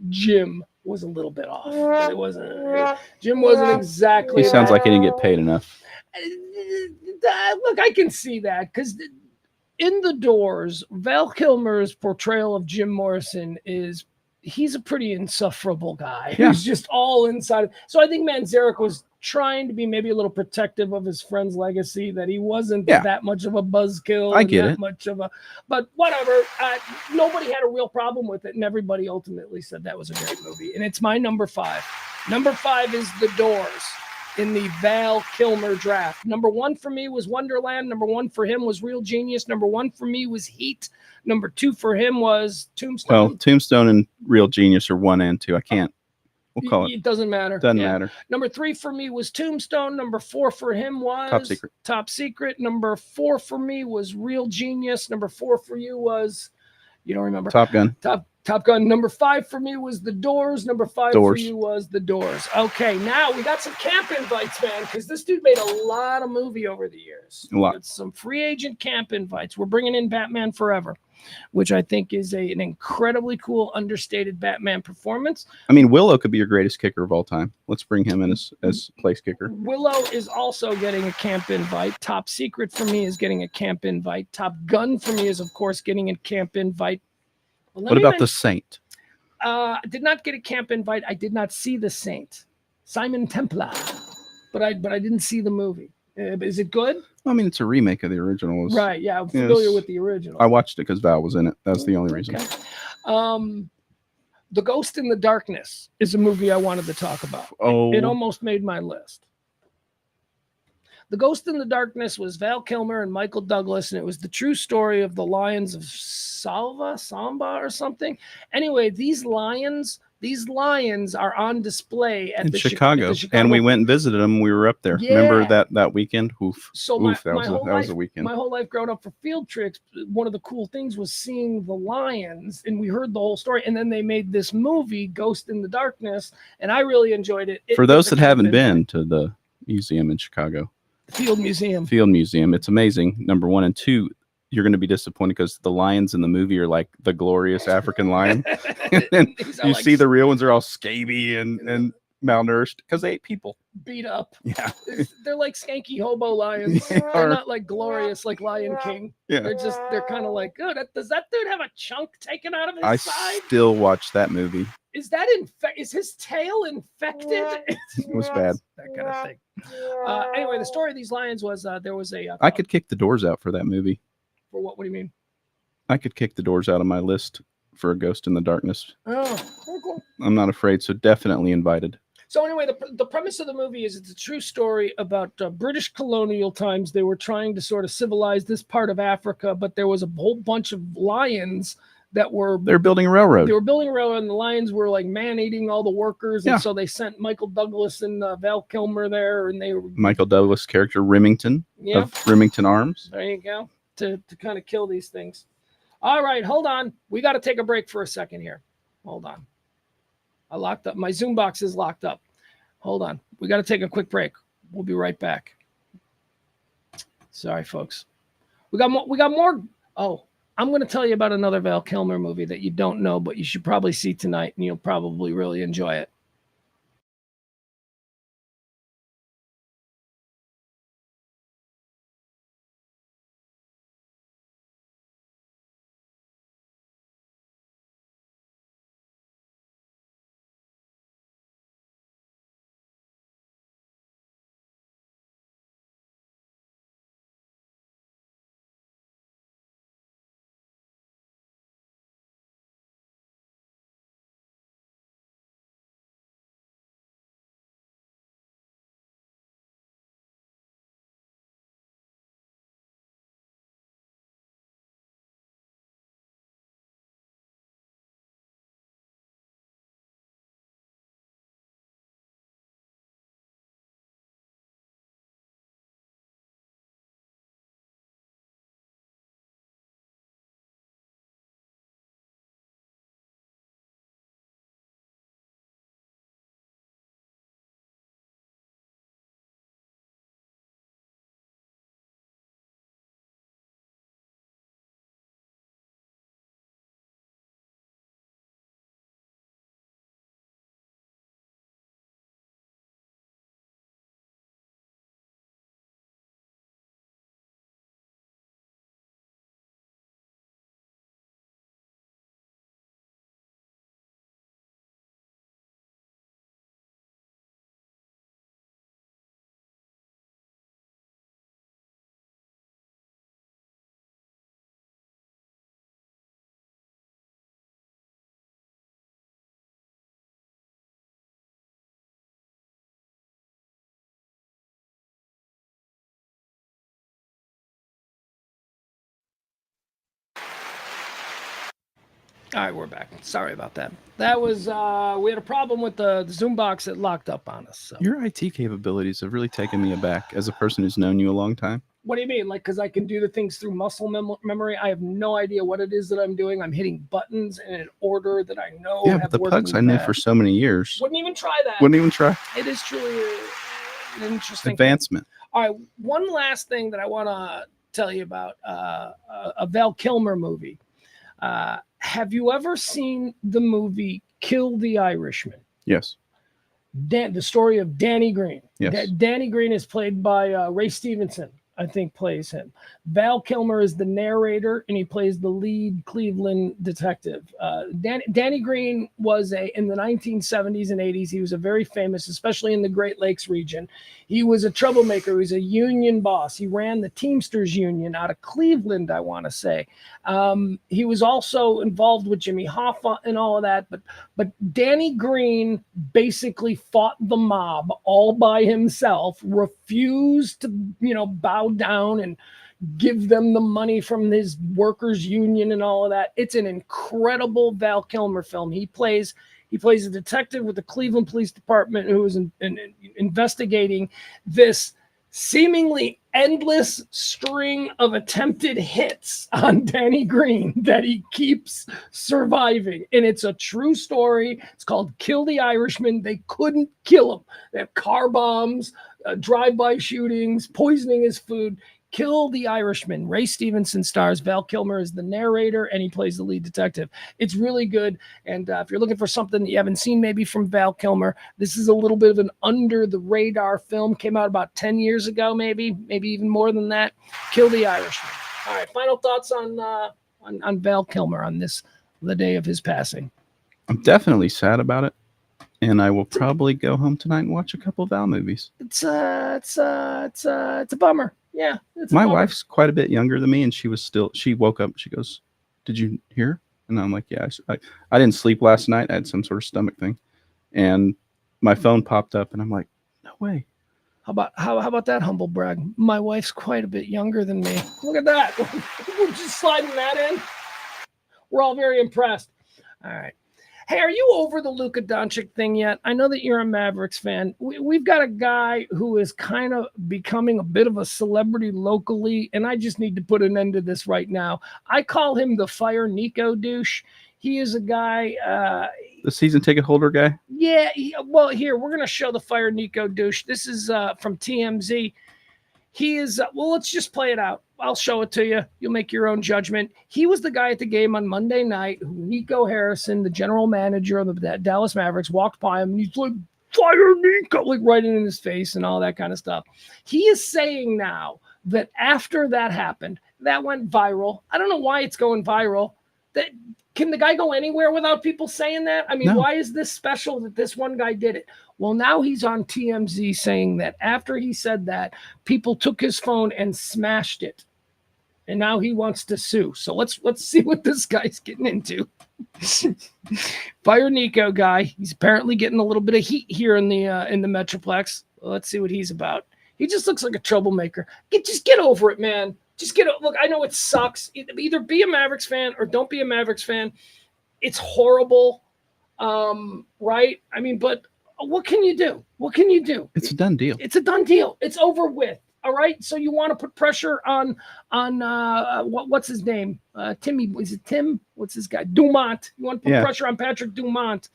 Jim was a little bit off. It wasn't. Jim wasn't exactly. He sounds like he didn't get paid enough. Look, I can see that because in The Doors, Val Kilmer's portrayal of Jim Morrison is he's a pretty insufferable guy. Yeah. He's just all inside. So I think Manzarek was trying to be maybe a little protective of his friend's legacy, that he wasn't that much of a buzzkill. I get it. Much of a, but whatever. Nobody had a real problem with it, and everybody ultimately said that was a great movie. And it's my number 5. Number 5 is The Doors in the Val Kilmer draft. Number 1 for me was Wonderland. Number 1 for him was Real Genius. Number 1 for me was Heat. Number 2 for him was Tombstone. Well, Tombstone and Real Genius are 1 and 2. I can't. We'll call it. It doesn't matter. Doesn't matter. Number 3 for me was Tombstone. Number 4 for him was Top Secret. Top Secret. Number 4 for me was Real Genius. Number 4 for you was, you don't remember? Top Gun. Top Gun. Number 5 for me was The Doors. Number 5 for you was The Doors. Okay, now we got some camp invites, man, because this dude made a lot of movie over the years. A lot. Some free agent camp invites. We're bringing in Batman Forever, which I think is an incredibly cool, understated Batman performance. I mean, Willow could be your greatest kicker of all time. Let's bring him in as place kicker. Willow is also getting a camp invite. Top Secret for me is getting a camp invite. Top Gun for me is, of course, getting a camp invite. Well, what about The Saint? Did not get a camp invite. I did not see The Saint. Simon Templar. But I didn't see the movie. Is it good? I mean, it's a remake of the original. Right, yeah, I'm familiar with the original. I watched it because Val was in it. That's the only reason. Okay. The Ghost in the Darkness is a movie I wanted to talk about. Oh. It almost made my list. The Ghost in the Darkness was Val Kilmer and Michael Douglas, and it was the true story of the Lions of Samba or something. Anyway, these lions are on display at the Chicago. Chicago. And we went and visited them. We were up there. Yeah. Remember that weekend? Oof. So Oof, that my was a weekend. My whole life growing up for field trips, one of the cool things was seeing the lions, and we heard the whole story. And then they made this movie, Ghost in the Darkness, and I really enjoyed it. For those that haven't been to the museum in Chicago, Field Museum, it's amazing. Number 1 and 2. You're going to be disappointed because the lions in the movie are like the glorious African lion. And then you see the real ones are all scaby and malnourished because they ate people. Beat up. Yeah. They're like skanky hobo lions. They're not like glorious like Lion King. Yeah. They're kind of like, oh, does that dude have a chunk taken out of his side? I still watch that movie. Is that is his tail infected? It was bad. That kind of thing. Anyway, the story of these lions was there was a. I could kick the doors out for that movie. For what? What do you mean? I could kick the doors out of my list for a Ghost in the Darkness. Oh, cool. I'm not afraid, so definitely invited. So anyway, the premise of the movie is it's a true story about British colonial times. They were trying to sort of civilize this part of Africa, but there was a whole bunch of lions that were They're building a railroad. They were building a railroad, and the lions were like man-eating all the workers. And so they sent Michael Douglas and Val Kilmer there, and they were Michael Douglas character Remington of Remington Arms. There you go, to kind of kill these things. All right, hold on. We got to take a break for a second here. Hold on. I locked up. My Zoom box is locked up. Hold on. We got to take a quick break. We'll be right back. Sorry, folks. We got more. Oh, I'm going to tell you about another Val Kilmer movie that you don't know, but you should probably see tonight, and you'll probably really enjoy it. All right, we're back. Sorry about that. That was we had a problem with the Zoom box that locked up on us. So. Your IT capabilities have really taken me aback as a person who's known you a long time. What do you mean? Like, because I can do the things through muscle memory? I have no idea what it is that I'm doing. I'm hitting buttons in an order that I know. Yeah, but the Pugs I knew for so many years. Wouldn't even try that. Wouldn't even try. It is truly an interesting advancement. Thing. All right, one last thing that I want to tell you about a Val Kilmer movie. Have you ever seen the movie Kill the Irishman? Yes. The story of Danny Green. Yes. Danny Green is played by Ray Stevenson, I think, plays him. Val Kilmer is the narrator, and he plays the lead Cleveland detective. Danny Green was in the 1970s and 80s, he was a very famous, especially in the Great Lakes region. He was a troublemaker. He was a union boss. He ran the Teamsters Union out of Cleveland, I want to say. He was also involved with Jimmy Hoffa and all of that. But Danny Green basically fought the mob all by himself, refused to, bow down and give them the money from his workers union and all of that. It's an incredible Val Kilmer film. He plays a detective with the Cleveland Police Department who is investigating this seemingly endless string of attempted hits on Danny Green that he keeps surviving. And it's a true story. It's called Kill the Irishman. They couldn't kill him. They have car bombs, drive-by shootings, poisoning his food. Kill the Irishman. Ray Stevenson stars. Val Kilmer is the narrator, and he plays the lead detective. It's really good. And if you're looking for something that you haven't seen maybe from Val Kilmer, this is a little bit of an under-the-radar film. Came out about 10 years ago, maybe even more than that. Kill the Irishman. All right, final thoughts on Val Kilmer on the day of his passing. I'm definitely sad about it. And I will probably go home tonight and watch a couple of Val movies. It's a bummer. Yeah. My wife's quite a bit younger than me, and she woke up. She goes, "Did you hear?" And I'm like, "Yeah." I didn't sleep last night. I had some sort of stomach thing, and my phone popped up, and I'm like, no way. How about that humble brag? My wife's quite a bit younger than me. Look at that. We're just sliding that in. We're all very impressed. All right. Hey, are you over the Luka Doncic thing yet? I know that you're a Mavericks fan. We've got a guy who is kind of becoming a bit of a celebrity locally, and I just need to put an end to this right now. I call him the Fire Nico douche. He is a guy. The season ticket holder guy? Yeah. Well, here, we're going to show the Fire Nico douche. This is from TMZ. He is, well, let's just play it out. I'll show it to you. You'll make your own judgment. He was the guy at the game on Monday night who Nico Harrison, the general manager of the Dallas Mavericks, walked by him and he's like, fire Nico, like right in his face and all that kind of stuff. He is saying now that after that happened, that went viral. I don't know why it's going viral. That can the guy go anywhere without people saying that? I mean, No. Why is this special that this one guy did it? Well, now he's on TMZ saying that after he said that, people took his phone and smashed it. And now he wants to sue. So let's see what this guy's getting into. Fire Nico guy. He's apparently getting a little bit of heat here in the Metroplex. Let's see what he's about. He just looks like a troublemaker. Just get over it, man. Just look, I know it sucks. Either be a Mavericks fan or don't be a Mavericks fan. It's horrible. Right? I mean, but what can you do? What can you do? It's a done deal. It's a done deal. It's over with. All right. So you want to put pressure on what's his name? Timmy. Is it Tim? What's this guy? Dumont. You want to put pressure on Patrick Dumont.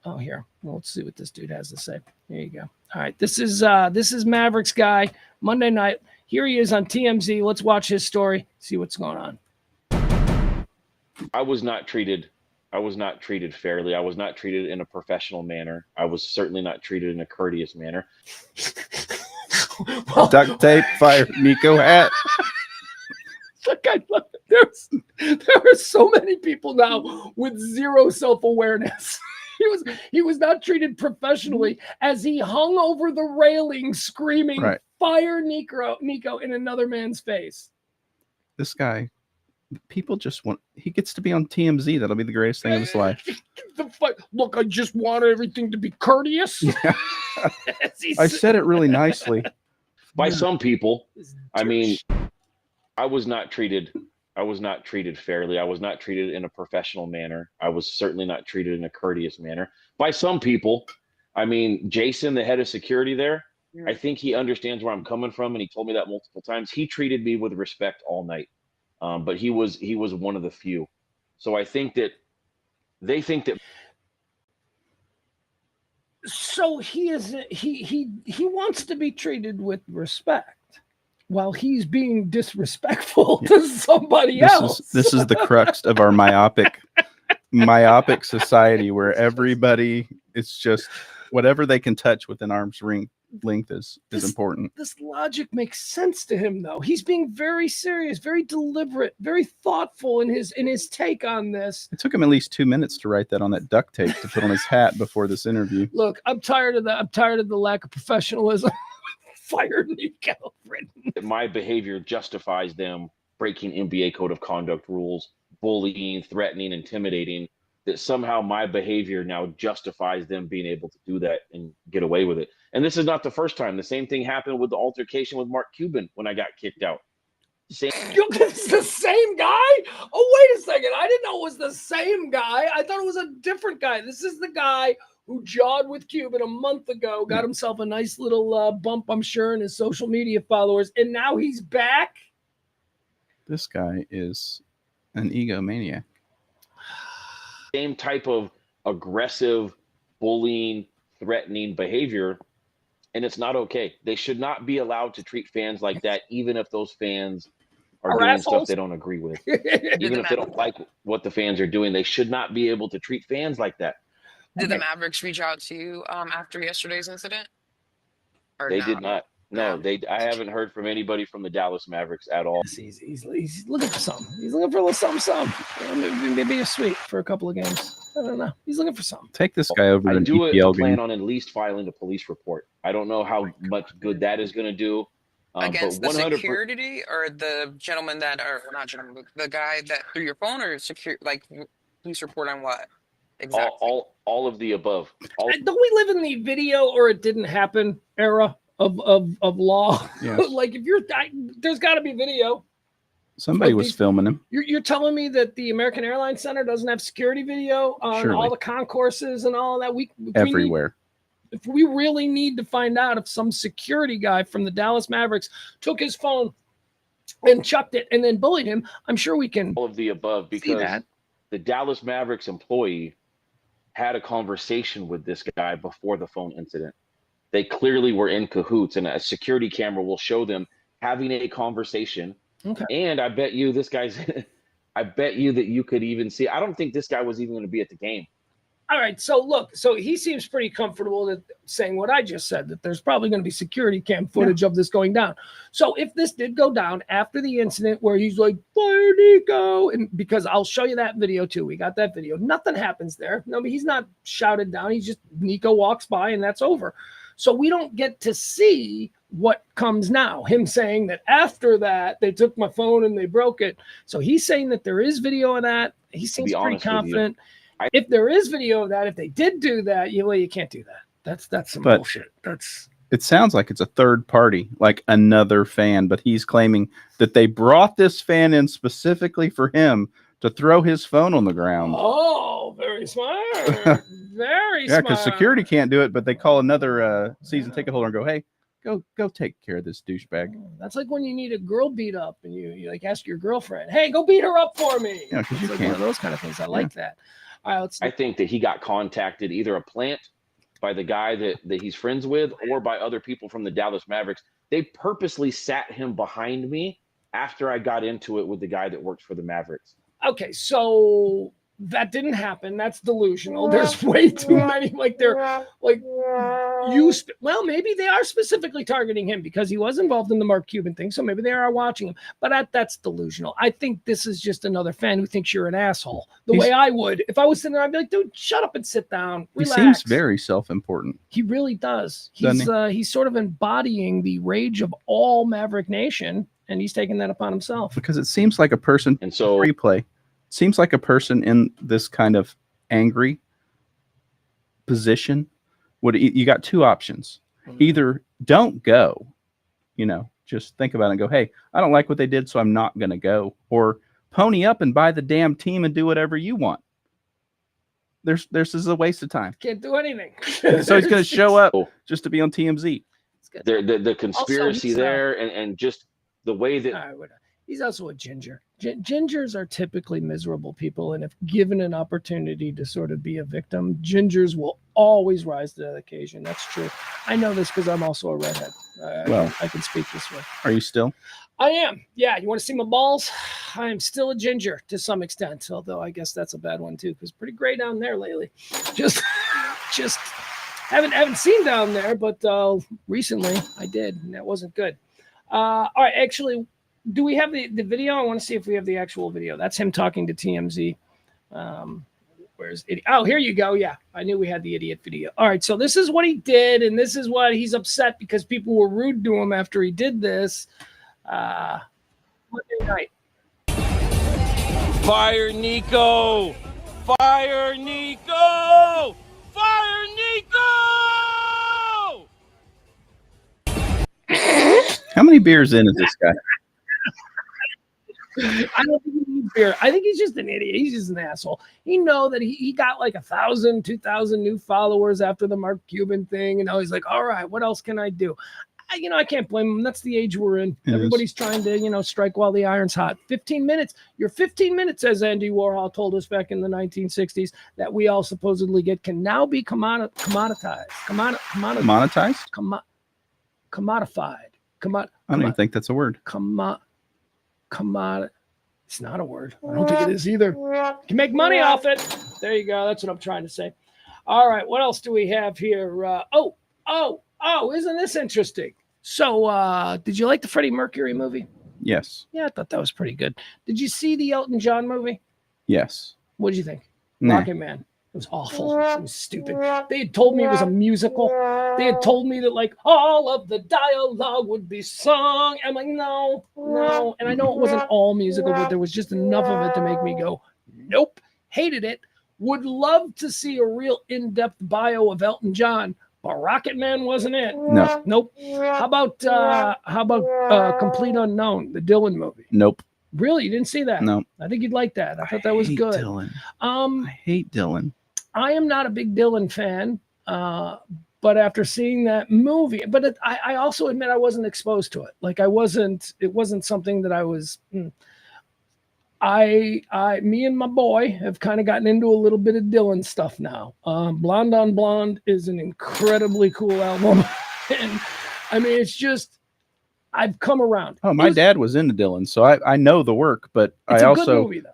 Oh, here. Well, let's see what this dude has to say. There you go. All right. This is Mavericks guy. Monday night. Here he is on TMZ. Let's watch his story. See what's going on. I was not treated fairly. I was not treated in a professional manner. I was certainly not treated in a courteous manner. Well, Duct tape, fire Nico hat. There are so many people now with zero self-awareness. He was not treated professionally as he hung over the railing screaming, right. Fire Nico in another man's face. This guy, people just want, he gets to be on TMZ. That'll be the greatest thing of his life. Look, I just want everything to be courteous. Yeah. I said it really nicely. By some people, I mean, I was not treated fairly. I was not treated in a professional manner. I was certainly not treated in a courteous manner. By some people, I mean, Jason, the head of security there, I think he understands where I'm coming from, and he told me that multiple times. He treated me with respect all night, but he was one of the few. So I think that they think that. So he wants to be treated with respect while he's being disrespectful to somebody else. This is the crux of our myopic society, where everybody, it's just whatever they can touch within arm's length is important. This logic makes sense to him, though. He's being very serious, very deliberate, very thoughtful in his take on this. It took him at least 2 minutes to write that on that duct tape to put on his hat before this interview. Look, I'm tired of that. I'm tired of the lack of professionalism. Fired Nico. My behavior justifies them breaking NBA code of conduct rules, bullying, threatening, intimidating. That somehow my behavior now justifies them being able to do that and get away with it. And this is not the first time. The same thing happened with the altercation with Mark Cuban when I got kicked out. It's the same guy? Oh, wait a second. I didn't know it was the same guy. I thought it was a different guy. This is the guy who jawed with Cuban a month ago, got himself a nice little bump, I'm sure, in his social media followers, and now he's back? This guy is an egomaniac. Same type of aggressive, bullying, threatening behavior, and it's not okay. They should not be allowed to treat fans like that, even if those fans are doing stuff they don't agree with. Even if they don't like what the fans are doing, they should not be able to treat fans like that. Did the Mavericks reach out to you after yesterday's incident? Or they no? did not. No, I haven't heard from anybody from the Dallas Mavericks at all. He's looking for something. He's looking for a little something. Maybe a sweep for a couple of games. I don't know. He's looking for something. Take this guy over to an EPL plan game. on at least filing a police report. I don't know how much good that is going to do. Against but the security or the gentleman that, or not gentleman, the guy that threw your phone, or police report on what? Exactly. All of the above. Don't we live in the video or it didn't happen era of law? Yes. Like if there's got to be video. Somebody But was filming him. You're telling me that the American Airlines Center doesn't have security video on Surely. all the concourses and all that? Everywhere. If we really need to find out if some security guy from the Dallas Mavericks took his phone and chucked it and then bullied him, I'm sure we can. All of the above, because the Dallas Mavericks employee had a conversation with this guy before the phone incident. They clearly were in cahoots, and a security camera will show them having a conversation. Okay. And I bet you this guy's I bet you that you could even see. I don't think this guy was even going to be at the game. All right. So look, he seems pretty comfortable that saying what I just said, that there's probably going to be security cam footage of this going down. So if this did go down after the incident where he's like, fire Nico, and because I'll show you that video too. We got that video. Nothing happens there. No, he's not shouted down. He's just Nico walks by and that's over. So we don't get to see what comes now. Him saying that after that, they took my phone and they broke it. So he's saying that there is video of that. He seems pretty confident. If there is video of that, if they did do that, you can't do that. That's some bullshit. It sounds like it's a third party, like another fan, but he's claiming that they brought this fan in specifically for him to throw his phone on the ground. Oh, very smart. Very yeah, smart. because security can't do it, but they call another season ticket holder and go, hey, go take care of this douchebag. That's like when you need a girl beat up and you like ask your girlfriend, hey, go beat her up for me. Yeah, because you like can't. One of those kind of things. I like that. All right, I think that he got contacted either a plant by the guy that he's friends with or by other people from the Dallas Mavericks. They purposely sat him behind me after I got into it with the guy that works for the Mavericks. Okay, so that didn't happen. That's delusional. There's way too many. Like they're like well, maybe they are specifically targeting him because he was involved in the Mark Cuban thing. So maybe they are watching him. But that's delusional. I think this is just another fan who thinks you're an asshole. The way I would, if I was sitting there, I'd be like, dude, shut up and sit down. Relax. He seems very self-important. He really does. He's sort of embodying the rage of all Maverick Nation, and he's taking that upon himself. Because it seems like a person. And so replay. Seems like a person in this kind of angry position you got two options. Either don't go, just think about it and go, hey, I don't like what they did, so I'm not going to go, or pony up and buy the damn team and do whatever you want. This is a waste of time. Can't do anything. So he's going to show up just to be on TMZ. The conspiracy also, there and just the way that he's also a ginger. Gingers are typically miserable people, and if given an opportunity to sort of be a victim, gingers will always rise to that occasion. That's true. I know this because I'm also a redhead. I can speak this way. Are you still? I am. Yeah. You want to see my balls? I am still a ginger to some extent, although I guess that's a bad one too, because pretty gray down there lately. Just haven't seen down there, but recently I did, and that wasn't good. All right, actually. Do we have the video? I want to see if we have the actual video. That's him talking to TMZ. Where's idiot? Oh, here you go. Yeah, I knew we had the idiot video. All right, so this is what he did, and this is why he's upset because people were rude to him after he did this. Monday night. Fire Nico! Fire Nico! Fire Nico! How many beers in is this guy? I don't think he needs beer. I think he's just an idiot. He's just an asshole. He know that he got like 1,000, 2,000 new followers after the Mark Cuban thing, and now he's like, all right, what else can I do? I can't blame him. That's the age we're in. Everybody's trying to, strike while the iron's hot. 15 minutes. Your 15 minutes, as Andy Warhol told us back in the 1960s, that we all supposedly get can now be commoditized. Monetized? Commodified. I don't even think that's a word. It's not a word. I don't think it is either. You can make money off it. There you go. That's what I'm trying to say. All right. What else do we have here? Isn't this interesting? So, did you like the Freddie Mercury movie? Yes. Yeah, I thought that was pretty good. Did you see the Elton John movie? Yes. What did you think? Nah. Rocket Man. It was awful. It was stupid. They had told me it was a musical. They had told me that like all of the dialogue would be sung. I'm like, no. And I know it wasn't all musical, but there was just enough of it to make me go, nope. Hated it. Would love to see a real in-depth bio of Elton John, but Rocket Man wasn't it. No. Nope. How about Complete Unknown, the Dylan movie? Nope. Really? You didn't see that? No. I think you'd like that. I thought that was hate good. Dylan. I hate Dylan. I am not a big Dylan fan, but after seeing that movie, but I also admit I wasn't exposed to it. Like it wasn't something that I was. Me and my boy have kind of gotten into a little bit of Dylan stuff now. Blonde on Blonde is an incredibly cool album, and I mean it's just. I've come around. Oh, my dad was into Dylan, so I know the work, but It's I a also good movie, though.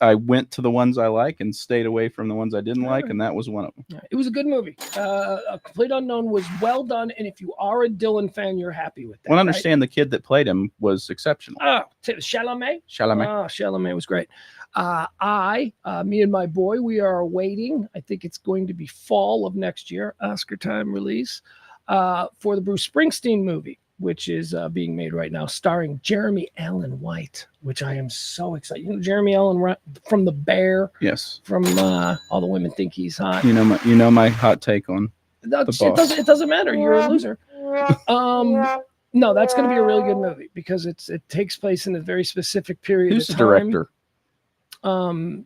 I went to the ones I like and stayed away from the ones I didn't like, and that was one of them. It was a good movie. A Complete Unknown was well done, and if you are a Dylan fan, you're happy with that. Well, I understand the kid that played him was exceptional. Oh, Chalamet? Chalamet. Oh, Chalamet was great. Me and my boy, we are awaiting, I think it's going to be fall of next year, Oscar time release, for the Bruce Springsteen movie, which is being made right now, starring Jeremy Allen White, which I am so excited. You know, Jeremy Allen from The Bear. Yes. From All the Women Think He's Hot. You know my hot take on the boss. It doesn't matter. You're a loser. No, that's going to be a really good movie because it takes place in a very specific period. Who's of the time. director?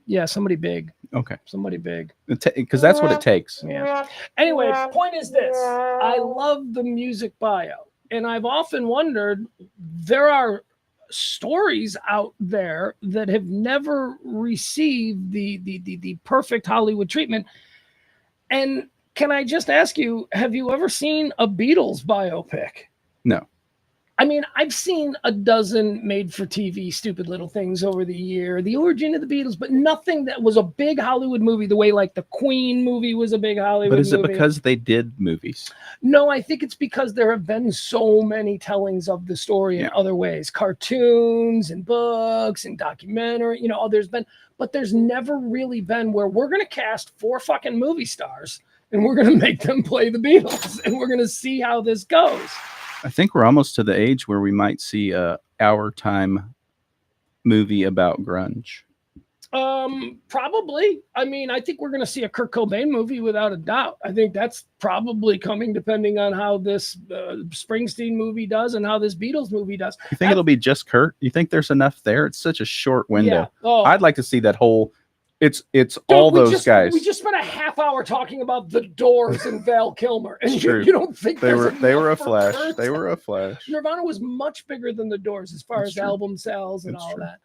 Yeah, somebody big. Okay. Somebody big. Because that's what it takes. Yeah. Anyway, point is this. I love the music bio. And I've often wondered, there are stories out there that have never received the perfect Hollywood treatment. And can I just ask you, have you ever seen a Beatles biopic? No. I mean, I've seen a dozen made-for-TV stupid little things over the year, the origin of the Beatles, but nothing that was a big Hollywood movie the way like the Queen movie was a big Hollywood movie. But is it because they did movies? No, I think it's because there have been so many tellings of the story in other ways, cartoons and books and documentary, but there's never really been where we're going to cast 4 fucking movie stars and we're going to make them play the Beatles and we're going to see how this goes. I think we're almost to the age where we might see a Our Time movie about grunge. Probably. I mean, I think we're going to see a Kurt Cobain movie without a doubt. I think that's probably coming depending on how this Springsteen movie does and how this Beatles movie does. You think it'll be just Kurt? You think there's enough there? It's such a short window. Yeah. Oh. I'd like to see that whole. It's all those guys. We just spent a half hour talking about the Doors and Val Kilmer, and you don't think they were a flash. Kurt? They were a flash. Nirvana was much bigger than the Doors as far as album sales and all that.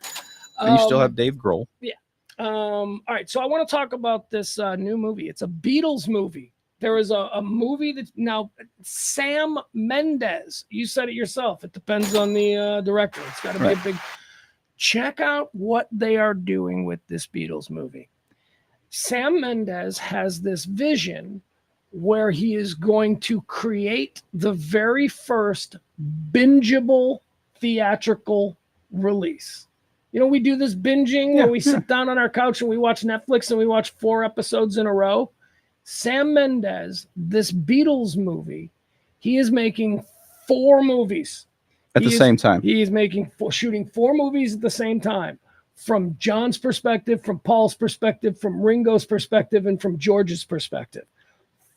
And you still have Dave Grohl. Yeah. All right. So I want to talk about this new movie. It's a Beatles movie. There is a movie that now Sam Mendes. You said it yourself. It depends on the director. It's got to be a big. Check out what they are doing with this Beatles movie. Sam Mendes has this vision where he is going to create the very first bingeable theatrical release. You know, we do this binging where we sit down on our couch and we watch Netflix and we watch 4 episodes in a row. Sam Mendes, this Beatles movie, he is making 4 movies. At the same time. He is shooting 4 movies at the same time. From John's perspective, from Paul's perspective, from Ringo's perspective, and from George's perspective.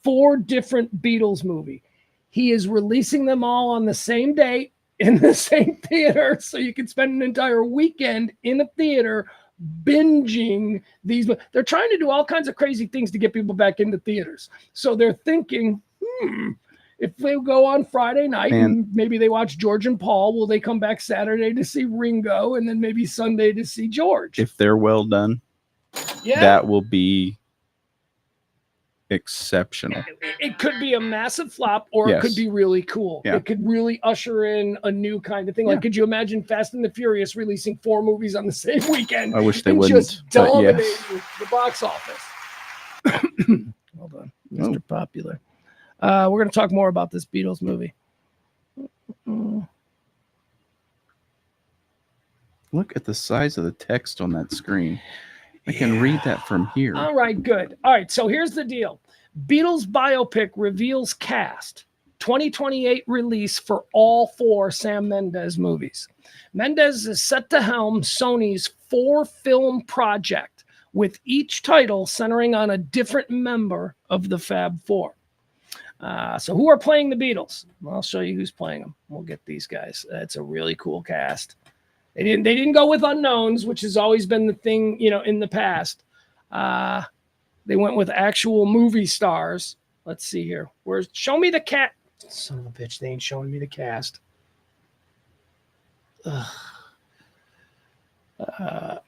4 different Beatles movie. He is releasing them all on the same day in the same theater, so you can spend an entire weekend in a theater binging these. They're trying to do all kinds of crazy things to get people back into theaters. So they're thinking, if they go on Friday night and maybe they watch George and Paul, will they come back Saturday to see Ringo and then maybe Sunday to see George? If they're well done, that will be exceptional. It could be a massive flop or it could be really cool. Yeah. It could really usher in a new kind of thing. Like, could you imagine Fast and the Furious releasing 4 movies on the same weekend? I wish they and wouldn't. Just dominate the box office. Hold on, Mr. Popular. We're going to talk more about this Beatles movie. Look at the size of the text on that screen. I can read that from here. All right, good. All right, so here's the deal. Beatles biopic reveals cast. 2028 release for all 4 Sam Mendes movies. Mendes is set to helm Sony's 4-film project, with each title centering on a different member of the Fab Four. So who are playing the Beatles? Well, I'll show you who's playing them. We'll get these guys. It's a really cool cast. They didn't go with unknowns, which has always been the thing, in the past. They went with actual movie stars. Let's see here. Show me the cat. Son of a bitch, they ain't showing me the cast. All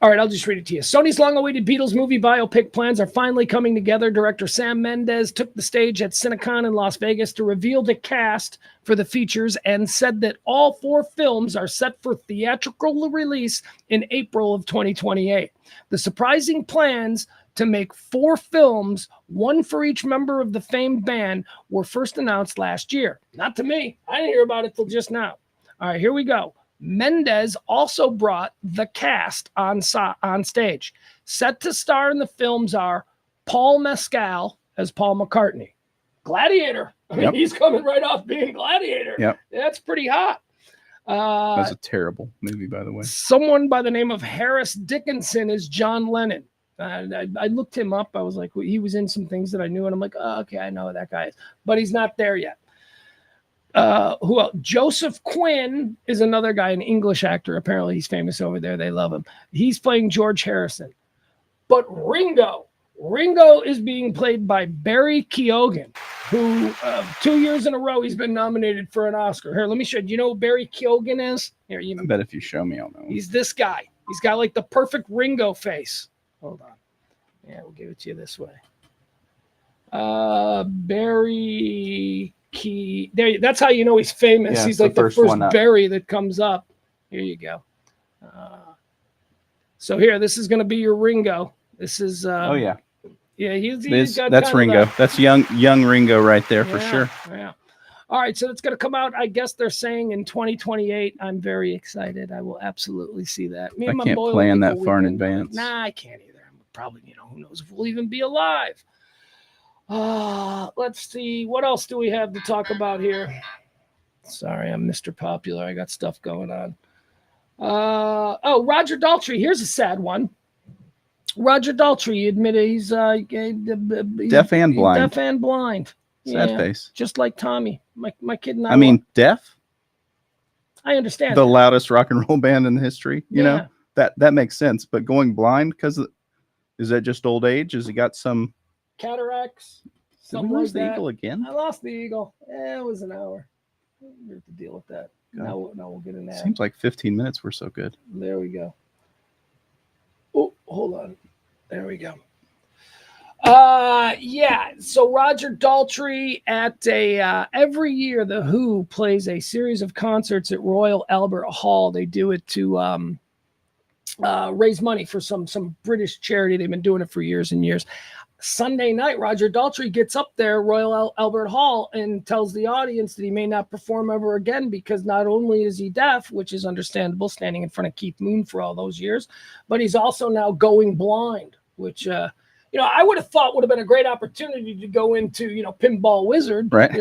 right, I'll just read it to you. Sony's long-awaited Beatles movie biopic plans are finally coming together. Director Sam Mendes took the stage at Cinecon in Las Vegas to reveal the cast for the features and said that all 4 films are set for theatrical release in April of 2028. The surprising plans to make 4 films, 1 for each member of the famed band, were first announced last year. Not to me. I didn't hear about it till just now. All right, here we go. Mendes also brought the cast on stage. Set to star in the films are Paul Mescal as Paul McCartney. Gladiator. I mean, he's coming right off being Gladiator. Yep. That's pretty hot. That's a terrible movie, by the way. Someone by the name of Harris Dickinson is John Lennon. I looked him up. I was like, he was in some things that I knew, and I'm like, oh, okay, I know who that guy is. But he's not there yet. Who else? Joseph Quinn is another guy, an English actor. Apparently he's famous over there. They love him. He's playing George Harrison. But Ringo is being played by Barry Keoghan, who 2 years in a row he's been nominated for an Oscar. Here, let me show you. Do you know who Barry Keoghan is? Here, I bet if you show me, I'll know. He's this guy. He's got like the perfect Ringo face. Hold on. Yeah, we'll give it to you this way. Barry Key. There, that's how you know he's famous. He's like the first Barry that comes up. Here you go. So here, this is going to be your Ringo. This is. Oh yeah. Yeah, he's got that's Ringo. That's young Ringo right there for sure. Yeah. All right, so it's going to come out. I guess they're saying in 2028. I'm very excited. I will absolutely see that. I can't plan that far in advance. Nah, I can't either. I'm probably, who knows if we'll even be alive. Let's see. What else do we have to talk about here? Sorry, I'm Mr. Popular. I got stuff going on. Roger Daltrey. Here's a sad one. Roger Daltrey admitted he's deaf and blind. Deaf and blind. Sad face. Just like Tommy, my kid and I. I mean, deaf. I understand. The loudest rock and roll band in history. You know that makes sense. But going blind is that just old age? Has he got some cataracts? Did we lose the eagle again? I lost the eagle. It was an hour. We have to deal with that. Now we'll get in there. Seems like 15 minutes were so good. There we go. Oh, hold on. There we go. So Roger Daltrey at every year the Who plays a series of concerts at Royal Albert Hall. They do it to raise money for some British charity. They've been doing it for years and years. Sunday night, Roger Daltrey gets up there, Royal Albert Hall, and tells the audience that he may not perform ever again because not only is he deaf, which is understandable, standing in front of Keith Moon for all those years, but he's also now going blind, which, I would have thought would have been a great opportunity to go into, Pinball Wizard, right?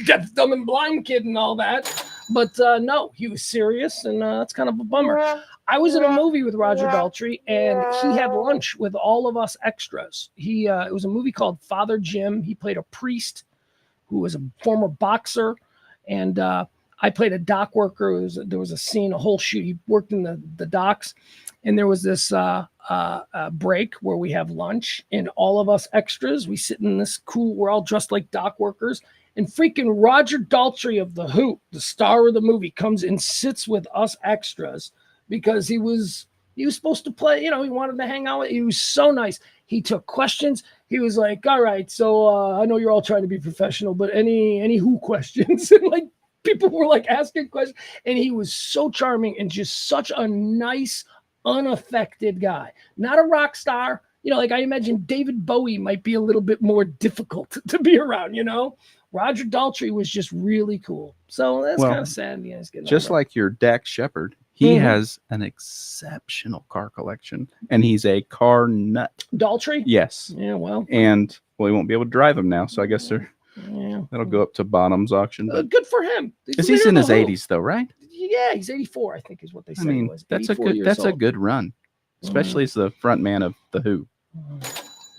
Deaf, dumb, and blind kid and all that. But no, he was serious, and that's kind of a bummer. I was in a movie with Roger Daltrey, and he had lunch with all of us extras. It was a movie called Father Jim. He played a priest who was a former boxer, and I played a dock worker. There was a scene, a whole shoot. He worked in the docks, and there was this break where we have lunch, and all of us extras, we sit in this cool, we're all dressed like dock workers, and freaking Roger Daltrey of The Who, the star of the movie, comes and sits with us extras because he was supposed to play, he wanted to hang out. He was so nice. He took questions. He was like, all right, so I know you're all trying to be professional, but any Who questions? And like people were like asking questions, and he was so charming and just such a nice, unaffected guy. Not a rock star. Like I imagine David Bowie might be a little bit more difficult to be around, Roger Daltrey was just really cool. So that's kind of sad. Just like your Dax Shepard, he has an exceptional car collection, and he's a car nut. Daltrey? Yes. Yeah, well. And, he won't be able to drive them now, so I guess that'll go up to Bonham's auction. But good for him. He's in his 80s, though, right? Yeah, he's 84, I think is what they said he was. That's a good run. especially as the front man of The Who.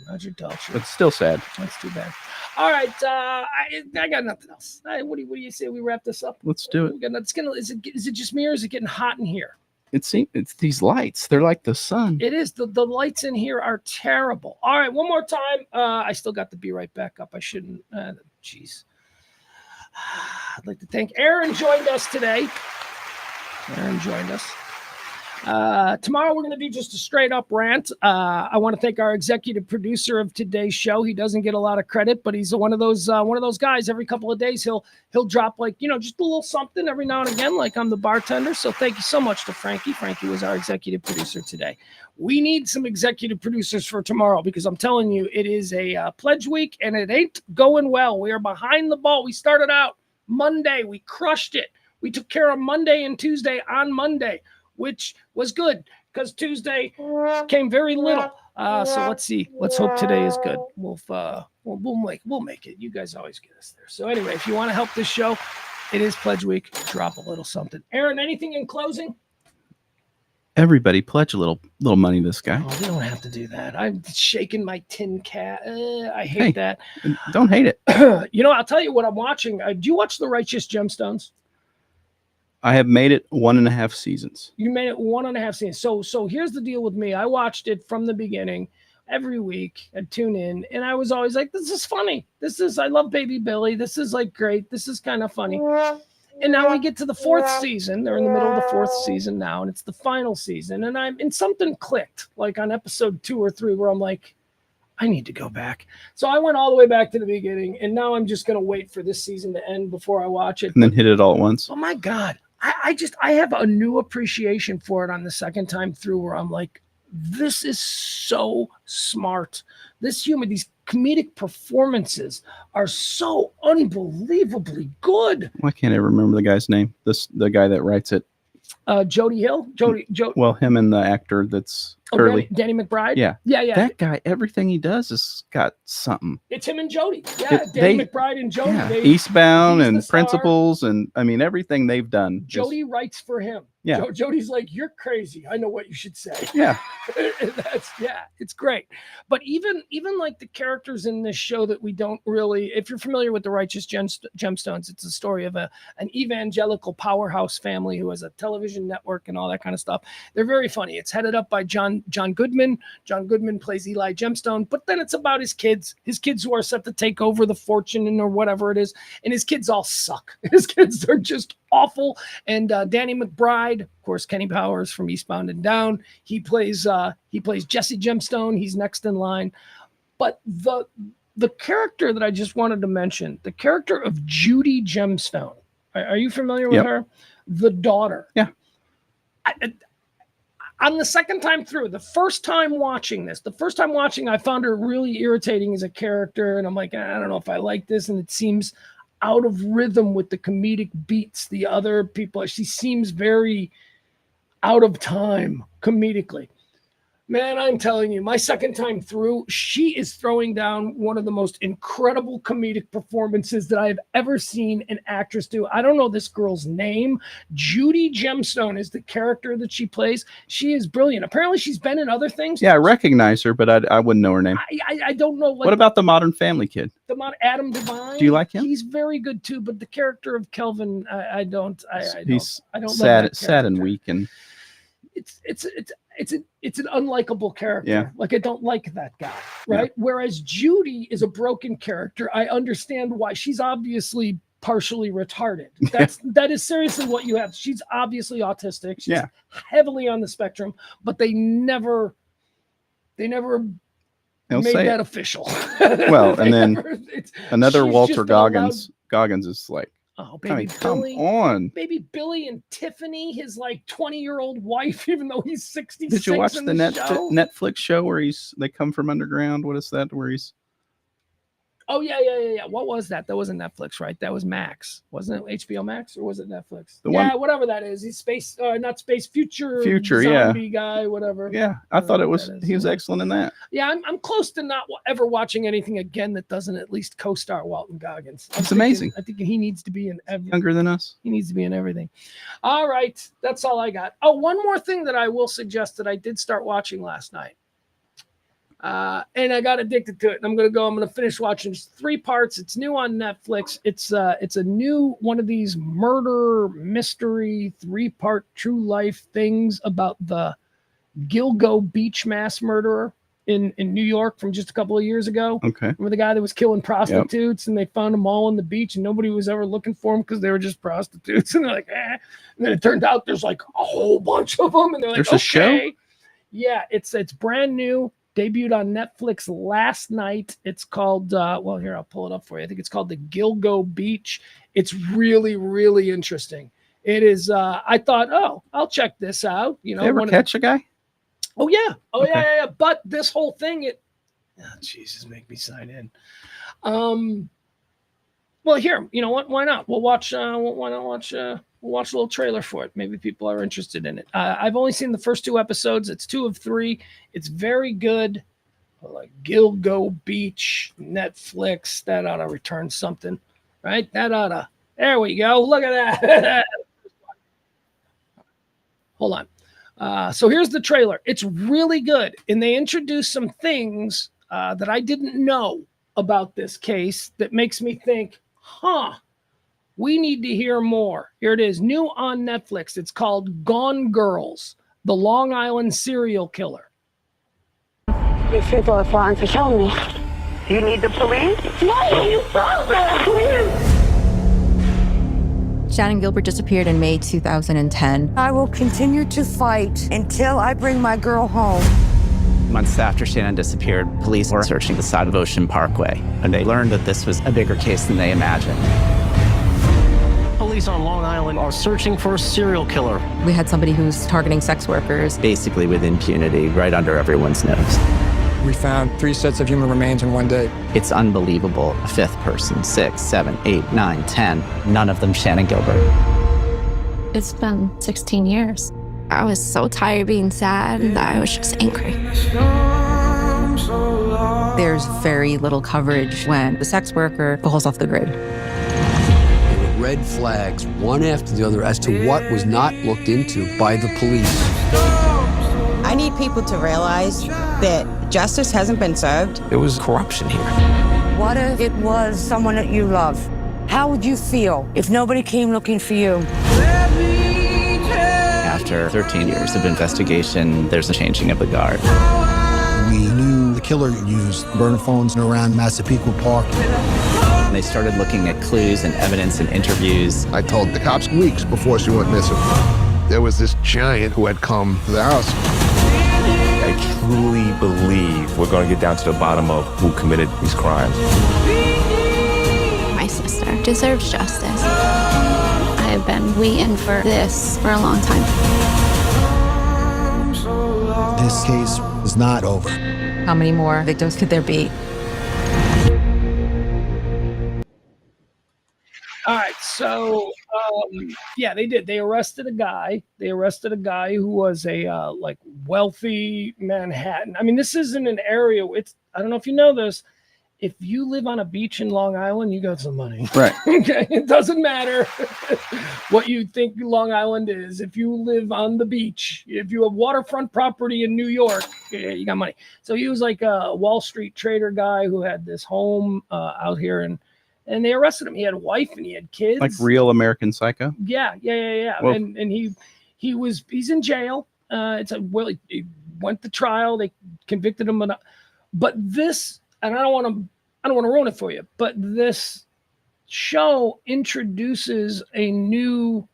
Roger Daltrey. But still sad. That's too bad. All right, I got nothing else. What do you say we wrap this up? Let's do it. Is it just me or is it getting hot in here? It's these lights. They're like the sun. It is. The lights in here are terrible. All right, one more time. I still got to be right back up. I shouldn't. Jeez. I'd like to thank Aaron joined us today. Aaron joined us. Tomorrow we're going to do just a straight up rant. I want to thank our executive producer of today's show. He doesn't get a lot of credit, but he's one of those guys. Every couple of days he'll drop just a little something every now and again, like I'm the bartender. So thank you so much to Frankie. Frankie was our executive producer today. We need some executive producers for tomorrow because I'm telling you, it is a pledge week and it ain't going well. We are behind the ball. We started out Monday. We crushed it. We took care of Monday and Tuesday on Monday, which was good because Tuesday came very little. So let's see. Let's hope today is good. We'll make it. You guys always get us there. So anyway, if you want to help this show, it is Pledge Week. Drop a little something. Aaron, anything in closing? Everybody pledge a little money to this guy. Oh, they don't have to do that. I'm shaking my tin cat. I hate that. Don't hate it. I'll tell you what I'm watching. Do you watch The Righteous Gemstones? I have made it 1.5 seasons. You made it 1.5 seasons. So here's the deal with me. I watched it from the beginning. Every week I'd tune in and I was always like, this is funny. I love Baby Billy. This is like great. This is kind of funny. And now we get to the 4th season. They're in the middle of the 4th season now, and it's the final season. And something clicked, like on episode 2 or 3, where I'm like, I need to go back. So I went all the way back to the beginning, and now I'm just going to wait for this season to end before I watch it. And then hit it all at once. Oh my God. I have a new appreciation for it on the second time through where I'm like, this is so smart. These comedic performances are so unbelievably good. Why can't I remember the guy's name? The guy that writes it. Jody Hill. Well, him and the actor that's curly. Danny McBride. Yeah. That guy, everything he does has got something. It's him and Jody. Yeah, Danny McBride and Jody. Yeah, Eastbound and Principals, and I mean everything they've done. Jody writes for him. Yeah. Jody's like, you're crazy. I know what you should say. Yeah. It's great. But even like the characters in this show that we don't really, if you're familiar with The Righteous Gemstones, it's a story of an evangelical powerhouse family who has a television network and all that kind of stuff. They're very funny. It's headed up by John Goodman. John Goodman plays Eli Gemstone, but then it's about his kids who are set to take over the fortune or whatever it is. And his kids all suck. His kids are just awful. And Danny McBride, of course, Kenny Powers from Eastbound and Down. He plays Jesse Gemstone. He's next in line. But the character that I just wanted to mention, the character of Judy Gemstone. Are you familiar with her? The daughter. Yeah. On the second time through, the first time watching, I found her really irritating as a character. And I'm like, I don't know if I like this. And it seems out of rhythm with the comedic beats. The other people, she seems very out of time comedically. Man, I'm telling you, my second time through, she is throwing down one of the most incredible comedic performances that I've ever seen an actress do. I don't know this girl's name. Judy Gemstone is the character that she plays. She is brilliant. Apparently, she's been in other things. Yeah, I recognize her, but I wouldn't know her name. I don't know. What about the Modern Family kid? Adam Devine? Do you like him? He's very good too, but the character of Kelvin, I don't. He's sad and weak, and it's an unlikable character. Yeah. Like I don't like that guy, right? Yeah. Whereas Judy is a broken character. I understand why. She's obviously partially retarded. That is seriously what you have. She's obviously autistic. She's heavily on the spectrum, but they never made that official. Well, and then another Walter Goggins is like, oh, baby Billy, come on. Baby Billy and Tiffany, his like 20-year-old wife, even though he's 66. Did you watch the Netflix show where they come from underground? What is that? Where he's Oh yeah. What was that? That wasn't Netflix, right? That was Max. Wasn't it HBO Max or was it Netflix? Whatever that is. He's space, not space, future zombie guy, whatever. Yeah, I thought he was excellent in that. Yeah, I'm close to not ever watching anything again that doesn't at least co-star Walton Goggins. It's amazing. I think he needs to be in everything. Younger than us. He needs to be in everything. All right, that's all I got. Oh, one more thing that I will suggest that I did start watching last night. And I got addicted to it. And I'm going to finish watching. It's 3 parts. It's new on Netflix. It's a new one of these murder mystery 3-part true life things about the Gilgo Beach mass murderer in New York from just a couple of years ago. Okay. Remember the guy that was killing prostitutes and they found them all on the beach and nobody was ever looking for them because they were just prostitutes. And they're like, eh. And then it turned out there's like a whole bunch of them. And they're like, there's a show? Yeah, it's brand new. Debuted on Netflix last night. It's called, here, I'll pull it up for you. I think it's called The Gilgo Beach. It's really, really interesting. It is, I thought, I'll check this out. You ever catch a guy? Oh, yeah. Yeah. But this whole thing, Jesus, make me sign in. Well, here, you know what? Why not? We'll watch, why not watch, we'll watch a little trailer for it. Maybe people are interested in it. I've only seen the first 2 episodes. It's 2 of 3. It's very good. Like Gilgo Beach, Netflix. That ought to return something, right? There we go. Look at that. Hold on. So here's the trailer. It's really good. And they introduce some things that I didn't know about this case that makes me think, we need to hear more. Here it is, new on Netflix. It's called Gone Girls, the Long Island serial killer. These people are trying to kill me. You need the police? No, you please. Shannon Gilbert disappeared in May 2010. I will continue to fight until I bring my girl home. Months after Shannon disappeared, police were searching the side of Ocean Parkway, and they learned that this was a bigger case than they imagined. Police on Long Island are searching for a serial killer. We had somebody who's targeting sex workers. Basically with impunity, right under everyone's nose. We found 3 sets of human remains in one day. It's unbelievable. A 5th person, 6, 7, 8, 9, 10. None of them Shannon Gilbert. It's been 16 years. I was so tired of being sad that I was just angry. There's very little coverage when the sex worker falls off the grid. There were red flags, one after the other, as to what was not looked into by the police. I need people to realize that justice hasn't been served. There was corruption here. What if it was someone that you love? How would you feel if nobody came looking for you? After 13 years of investigation, there's a changing of the guard. We knew the killer used burner phones around Massapequa Park. They started looking at clues and evidence and interviews. I told the cops weeks before she went missing. There was this giant who had come to the house. I truly believe we're going to get down to the bottom of who committed these crimes. My sister deserves justice. I have been waiting for this for a long time. This case is not over. How many more victims could there be? All right, so they did. They arrested a guy. Who was a wealthy Manhattan. I mean, this isn't an area. I don't know if you know this. If you live on a beach in Long Island, you got some money. Right. Okay. It doesn't matter what you think Long Island is. If you live on the beach, if you have waterfront property in New York, you got money. So he was like a Wall Street trader guy who had this home out here, and they arrested him. He had a wife and he had kids. Like real American Psycho. Yeah. Well, and he's in jail. He went to trial. They convicted him, but this. And I don't want to ruin it for you, but this show introduces a new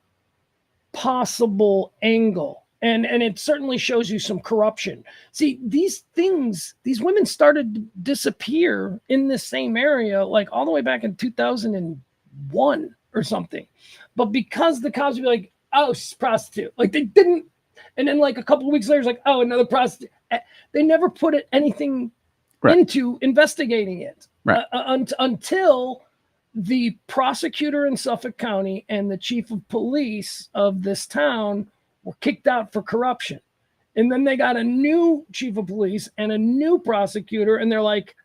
possible angle, and it certainly shows you some corruption. See, these women started to disappear in this same area, like all the way back in 2001 or something. But because the cops would be like, "Oh, she's a prostitute," like they didn't, and then like a couple of weeks later, it's like, "Oh, another prostitute." They never put anything into investigating it. Right. Until the prosecutor in Suffolk County and the chief of police of this town were kicked out for corruption. And then they got a new chief of police and a new prosecutor, and they're like,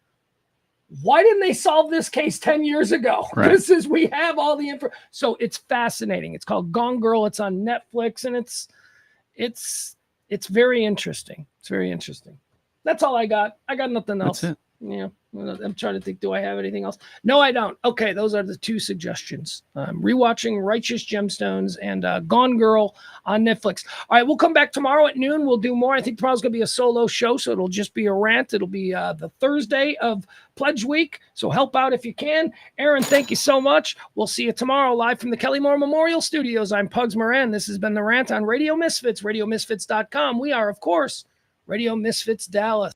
why didn't they solve this case 10 years ago? Right. We have all the info. So it's fascinating. It's called Gone Girl. It's on Netflix, and it's very interesting. It's very interesting. That's all I got. I got nothing else. That's it. Yeah. I'm trying to think, do I have anything else? No, I don't. Okay, those are the two suggestions. Rewatching Righteous Gemstones and Gone Girl on Netflix. All right, we'll come back tomorrow at noon. We'll do more. I think tomorrow's going to be a solo show, so it'll just be a rant. It'll be the Thursday of Pledge Week, so help out if you can. Aaron, thank you so much. We'll see you tomorrow live from the Kelly Moore Memorial Studios. I'm Pugs Moran. This has been The Rant on Radio Misfits, radiomisfits.com. We are, of course, Radio Misfits Dallas.